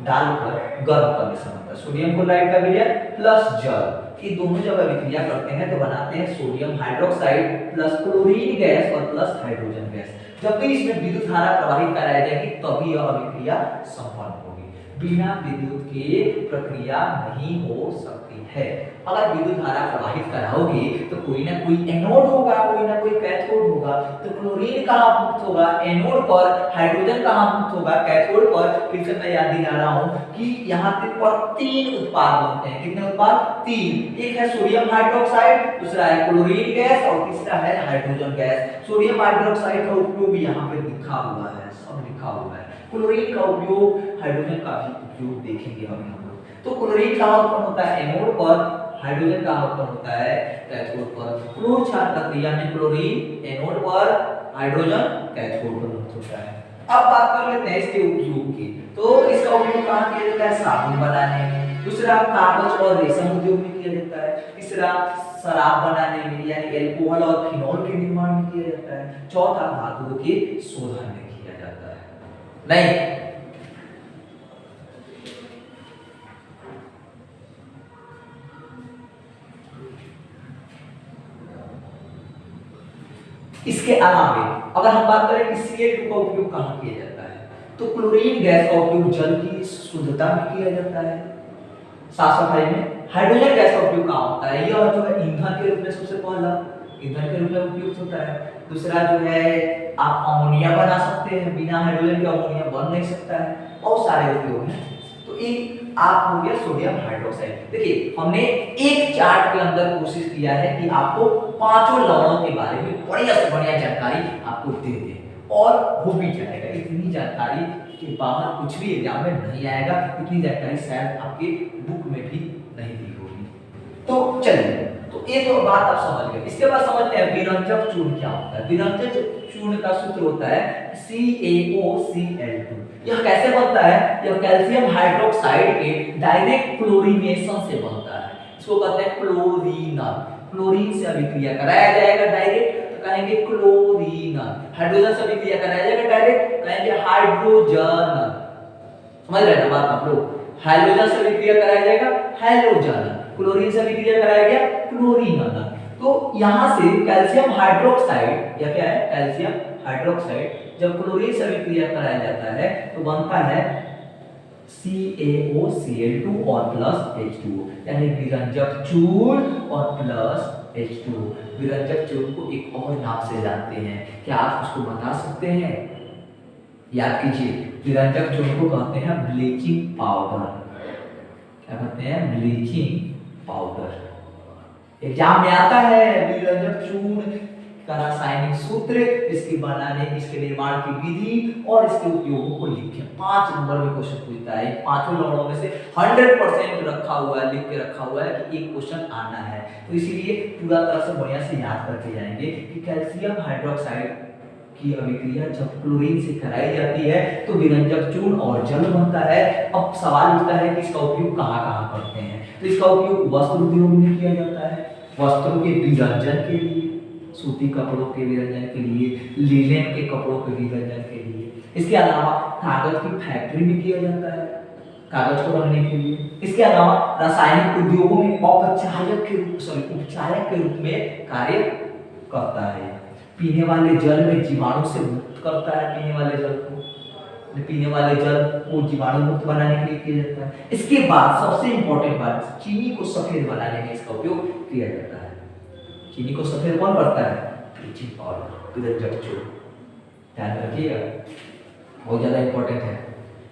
A: डालकर गर्म करने से बनता है। सोडियम क्लोराइड का विलय प्लस जल, ये दोनों जब अभिक्रिया करते हैं तो बनाते हैं sodium hydroxide plus chlorine gas और प्लस हाइड्रोजन गैस। जब भी इसमें विद्युत धारा प्रवाहित कराई जाएगी तभी यह अभिक्रिया संपन्न होगी। बिना विद्युत के प्रक्रिया नहीं हो सकती है। अगर विद्युत धारा प्रवाहित कराओगे तो कोई ना कोई एनोड होगा, कोई ना कोई कैथोड होगा। तो क्लोरीन कहाँ मुक्त होगा? एनोड पर। हाइड्रोजन कहाँ मुक्त होगा? कैथोड पर। फिर से मैं याद दिला रहा हूँ कि यहाँ पर 3 उत्पाद बनते हैं। कितने उत्पाद? 3। एक है सोडियम हाइड्रोक्साइड, दूसरा है क्लोरीन गैस और तीसरा है हाइड्रोजन गैस। सोडियम हाइड्रोक्साइड का उपयोग यहाँ पे लिखा हुआ है, सब लिखा हुआ है। क्लोरीन का उपयोग, हाइड्रोजन का भी उपयोग देखेंगे हम लोग। तो क्लोरीन कहाँ उत्पन्न होता है? एनोड पर। हाइड्रोजन कहाँ उत्पन्न होता है? कैथोड पर। क्लोर क्षार प्रक्रिया में क्लोरीन एनोड पर, हाइड्रोजन कैथोड पर मुक्त होता है। अब बात कर लेते हैं इसके उपयोग की। तो इसका उपयोग कहाँ किया जाता है? साबुन बनाने में। दूसरा कागज और रेशम उद्योग में किया जाता है। तीसरा शराब बनाने में यानी एल्कोहल और फिनॉल के निर्माण में किया जाता है। चौथा धातुओं के शोधन में किया जाता है। नहीं, इसके अलावा अगर हम बात करें कि Ca2 का उपयोग कहाँ किया जाता है तो क्लोरीन गैस का उपयोग जल की शुद्धता में किया जाता है, साफ सफाई में। हाइड्रोजन गैस का उपयोग कहाँ होता है? यह जो है ईंधन के रूप में सबसे पहला ईंधन के रूप में उपयुक्त होता है। दूसरा जो है आप अमोनिया बना सकते हैं, बिना हाइड्रोजन के अमोनिया बन नहीं सकता है। बहुत सारे उपयोग हैं। तो एक आप हो गया सोडियम हाइड्रोक्साइड। देखिए हमने एक चार्ट के अंदर कोशिश किया है कि आपको पांचों लवणों के बारे में बढ़िया से बढ़िया जानकारी आपको दे दे और हो भी जाएगा। इतनी जानकारी के बाहर कुछ भी एग्जाम में नहीं आएगा, इतनी जानकारी शायद आपके बुक में भी नहीं दी होगी। तो चलिए, तो ये तो बात आप समझ गए। इसके बाद समझते हैं विरंजक चूर्ण क्या होता है। विरंजक चूर्ण का सूत्र होता है CaOCl2। यह कैसे बनता है? यह कैल्शियम हाइड्रोक्साइड के डायरेक्ट क्लोरीनेशन से बनता है। इसको कहते हैं क्लोरीनल। क्लोरीन से अभिक्रिया कराया जाएगा डायरेक्ट तो कहेंगे क्लोरीनल। हाइड्रोजन से अभिक्रिया कराया जाएगा डायरेक्ट कहेंगे हाइड्रोजन। समझ रहे हैं ना बात आप लोग? हाइड्रोजन से अभिक्रिया कराया जाएगा हैलोजन, क्लोरीन से अभिक्रिया कराया गया क्लोरीनल। तो यहां से कैल्शियम हाइड्रोक्साइड या क्या है? कैल्शियम हाइड्रोक्साइड जब क्लोरीन से अभिक्रिया कराया जाता है तो बनता है CaOCl2 और प्लस H2O यानी विरंजक चूर्ण और प्लस H2O। विरंजक चूर्ण को एक और नाम से जानते हैं, क्या आप उसको बता सकते हैं? याद कीजिए, विरंजक चूर्ण को कहते हैं ब्लीचिंग पाउडर। क्या कहते हैं? Bleaching powder. एग्जाम में आता है विरंजक चूर्ण का रासायनिक सूत्र, इसके बनाने, इसके निर्माण की विधि और इसके उपयोगों को लिखें। 5 नंबर में क्वेश्चन पूछता है। पांचों लवणों में से 100% रखा हुआ है, लिख के रखा हुआ है कि एक क्वेश्चन आना है। तो इसीलिए पूरा तरह से बढ़िया से याद करके जाएंगे कि कैल्शियम हाइड्रोक्साइड की अभिक्रिया जब क्लोरीन से कराई जाती है तो विरंजक चूर्ण और जल बनता है। अब सवाल उठता है कि इसका उपयोग कहाँ-कहाँ करते हैं? तो इसका उपयोग वस्त्र उद्योग में किया जाता है, वस्त्रों के विरंजन के लिए, सूती कपड़ों के विरंजन के लिए, लिनेन के कपड़ों के विरंजन के लिए। इसके अलावा कागज की फैक्ट्री में किया जाता है, कागज को रंगने के लिए। इसके अलावा रासायनिक उद्योगों में उपचारक के रूप में कार्य करता है। पीने वाले जल में जीवाणु से मुक्त करता है, पीने वाले जल को जीवाणु मुक्त बनाने के लिए किया जाता है। इसके बाद सबसे इंपॉर्टेंट बात, चीनी को सफेद बनाने में इसका उपयोग किया जाता है। चीनी को सफेद कौन करता है? ब्लीचिंग पाउडर, विरंजक चूर्ण। ध्यान रखिएगा, बहुत ज्यादा इंपॉर्टेंट है।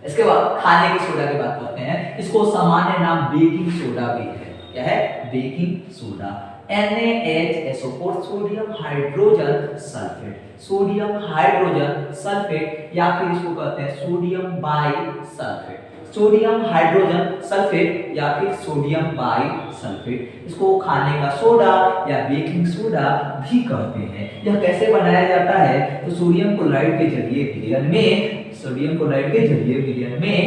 A: इसके बाद खाने की सोडा की बात करते हैं। इसको सामान्य नाम बेकिंग सोडा भी है। क्या है? Baking soda. NaHSO4 sodium hydrogen sulphate, sodium hydrogen sulphate या फिर इसको कहते हैं sodium by sulphate, sodium hydrogen sulphate या फिर सोडियम बाई सल्फेट। इसको खाने का सोडा या बेकिंग सोडा भी कहते हैं। यह कैसे बनाया जाता है? तो सोडियम क्लोराइड के जरिए विलयन में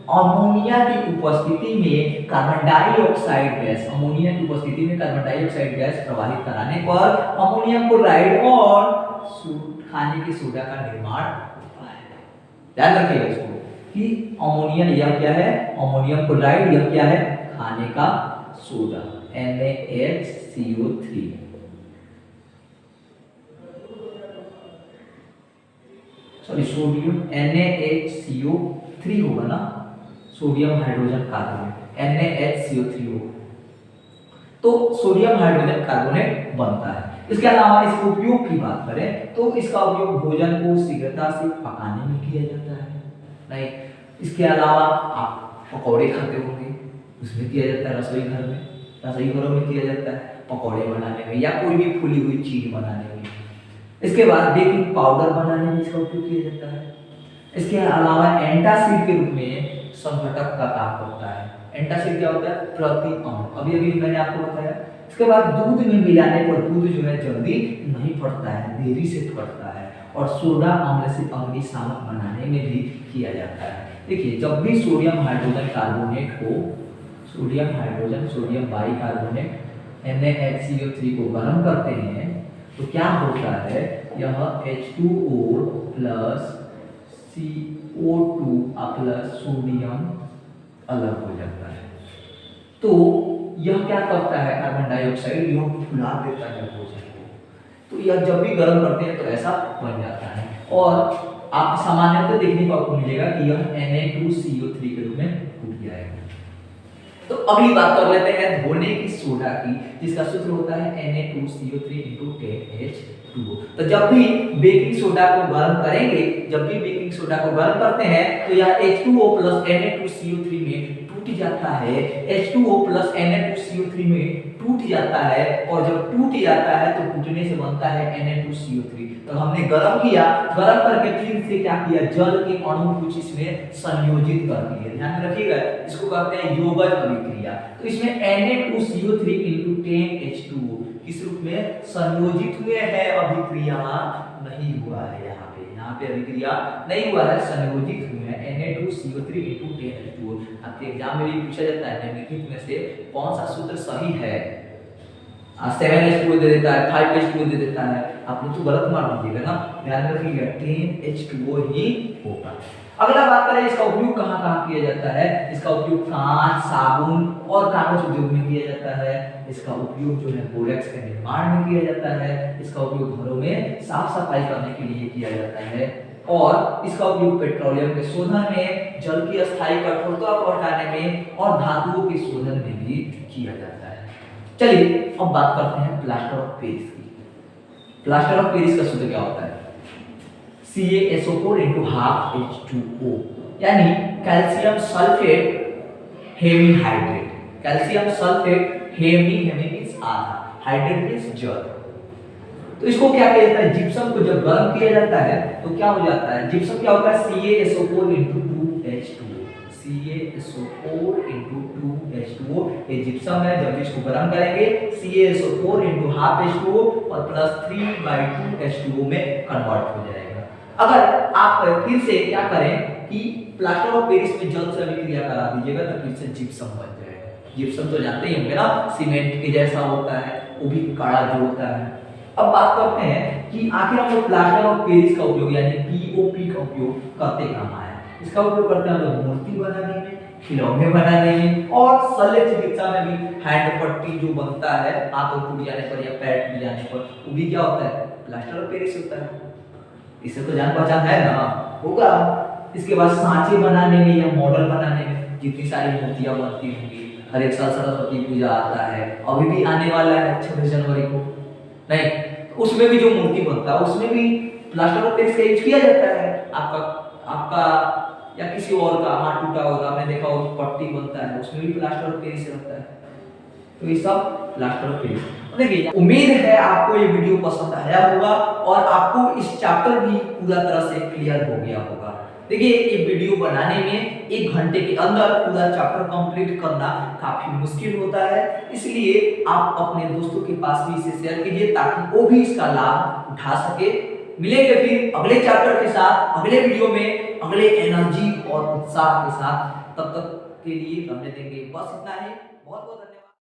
A: अमोनिया की उपस्थिति में कार्बन डाइऑक्साइड गैस, अमोनिया की उपस्थिति में कार्बन डाइऑक्साइड गैस प्रवाहित कराने पर अमोनियम क्लोराइड और खाने की सोडा का निर्माण होता है। ध्यान रखिएगा इसको कि अमोनिया यह क्या है, अमोनियम क्लोराइड, यह क्या है, खाने का soda NaHCO3। Sorry sodium NaHCO3 होगा ना, सोडियम हाइड्रोजन कार्बोनेट NaHCO3 होगा, तो सोडियम हाइड्रोजन कार्बोनेट बनता है। इसके अलावा इसके उपयोग की बात करें तो इसका उपयोग भोजन को शीघ्रता से पकाने में किया जाता है। नहीं, इसके अलावा आप पकौड़े खाते होंगे, उसमें किया जाता है, रसोई घर में, रसोई घरों में किया जाता है पकौड़े बनाने में या कोई भी फूली हुई चीज बनाने में। इसके बाद बेकिंग पाउडर बनाने में इसका उपयोग किया जाता है। इसके अलावा एंटासिड के रूप में संघटक का काम करता है। एंटासिड क्या होता है, प्रति अम्ल, अभी अभी मैंने आपको बताया। इसके बाद दूध में मिलाने पर दूध जो है जल्दी नहीं फटता है, देरी से फटता है, और सोडा अम्ल से अग्निशामक बनाने में भी किया जाता है। देखिए, जब भी सोडियम हाइड्रोजन कार्बोनेट को, sodium hydrogen sodium bicarbonate NaHCO3 को गर्म करते हैं तो क्या होता है, यह H2O plus CO2 plus sodium अलग हो जाता है। तो यह क्या करता है, कार्बन डाइऑक्साइड यह फुला देता है भोजन को, तो यह जब भी गर्म करते हैं तो ऐसा बन जाता है। और आप सामान्यतः देखने को आपको मिलेगा कि यह Na2CO3 के रूप में टूट जाएगा। तो अगली बात कर लेते हैं धोने की सोडा की, जिसका सूत्र होता है Na2CO3 × 10H2O। तो जब भी बेकिंग सोडा को गर्म करेंगे, जब भी बेकिंग सोडा को गर्म करते हैं तो यह H2O प्लस Na2CO3 में टूट जाता है, H2O प्लस Na2CO3 में टूट जाता है, और जब टूट जाता है तो टूटने से बनता है Na2CO3। तो हमने गर्म किया, गर्म करके फिर से क्या किया, जल के अणु कुछ इसमें संयोजित कर दिए। ध्यान रखिएगा, इसको कहते हैं योगज अभिक्रिया। तो इसमें Na2CO3 × 10H2O किस रूप में संयोजित हुए हैं, अभिक्रिया नहीं हुआ है, यहाँ पे अभिक्रिया नहीं हुआ है, संयोजित हुए हैं Na2CO3 × 10H2O। आपके एग्जाम में भी पूछा जाता है निम्नलिखित में से कौन सा सूत्र सही है। 7H2O दे देता है, 5H2O दे देता है, आप लोग तो गलत मार दीजिएगा ना, ध्यान रखिएगा 10H2O ही होगा। अगला बात करें इसका उपयोग कहाँ किया जाता है। इसका उपयोग कांच, साबुन और कागज उद्योग में किया जाता है। इसका उपयोग जो है बोरेक्स के निर्माण में किया जाता है। इसका उपयोग घरों में साफ सफाई करने के लिए किया जाता है, और इसका उपयोग पेट्रोलियम के शोधन में, जल की अस्थायी कठोरता को हटाने में और धातुओं के शोधन में भी किया जाता है। चलिए अब बात करते हैं प्लास्टर ऑफ पेरिस की। प्लास्टर ऑफ पेरिस का सूत्र क्या होता है, CaSO4 × 12H2O, यानी calcium sulphate hemi hydrate. Calcium sulphate hemi means आधा, हाइड्रेट मींस जल। तो इसको क्या किया जाता है, जिप्सम को जब गर्म किया जाता है तो क्या हो जाता है, जिप्सम क्या होता है, CaSO4 × 2H2O, CaSO4 × 2H2O, ये जिप्सम है। जब इसको गर्म करेंगे CaSO4 × 12H2O और प्लस 3/2H2O में कन्वर्ट हो जाएगा। अगर आप फिर से क्या करें कि प्लास्टर ऑफ पेरिस में जल से अभिक्रिया करा दीजिएगा तो फिर से जिप्सम बन जाएगा। जिप्सम तो जानते ही होंगे ना, सीमेंट के जैसा होता है, वो भी कड़ा जो होता है। अब बात करते हैं कि आखिर हम लोग प्लास्टर ऑफ पेरिस का उपयोग यानी POP का उपयोग करते कहाँ है। इसका उपयोग करते हैं हम लोग मूर्ति बनाने में, खिलौने बनाने में, और शल्य चिकित्सा में भी। हैंड पट्टी जो बनता है हाथों टूट जाने पर या पैर टूट जाने पर, वो भी क्या होता है, प्लास्टर ऑफ पेरिस होता है। इससे तो जान पहचान है ना, होगा। इसके बाद सांचे बनाने में या मॉडल बनाने में जितनी सारी मूर्तियां बनती होंगी, हर एक साल सरस्वती पूजा आता है, अभी भी आने वाला है 26 जनवरी को, नहीं उसमें भी जो मूर्ति बनता है उसमें भी प्लास्टर ऑफ पेरिस का यूज किया जाता है। आपका या किसी और का हाथ टूटा होगा, आपने देखा हो पट्टी बनता है, उसमें भी प्लास्टर ऑफ पेरिस रहता है। तो ये सब प्लास्टर ऑफ पेरिस। देखिए, उम्मीद है आपको ये वीडियो पसंद आया होगा और आपको इस चैप्टर भी पूरा तरह से क्लियर हो गया होगा। देखिए, ये वीडियो बनाने में 1 घंटे के अंदर पूरा चैप्टर कंप्लीट करना काफी मुश्किल होता है, इसलिए आप अपने दोस्तों के पास भी इसे शेयर कीजिए ताकि वो भी इसका लाभ उठा सके। मिलेंगे फिर अगले चैप्टर के साथ, अगले वीडियो में, अगले एनर्जी और उत्साह के साथ। तब तक के लिए रहने देंगे। बस इतना ही। बहुत बहुत धन्यवाद।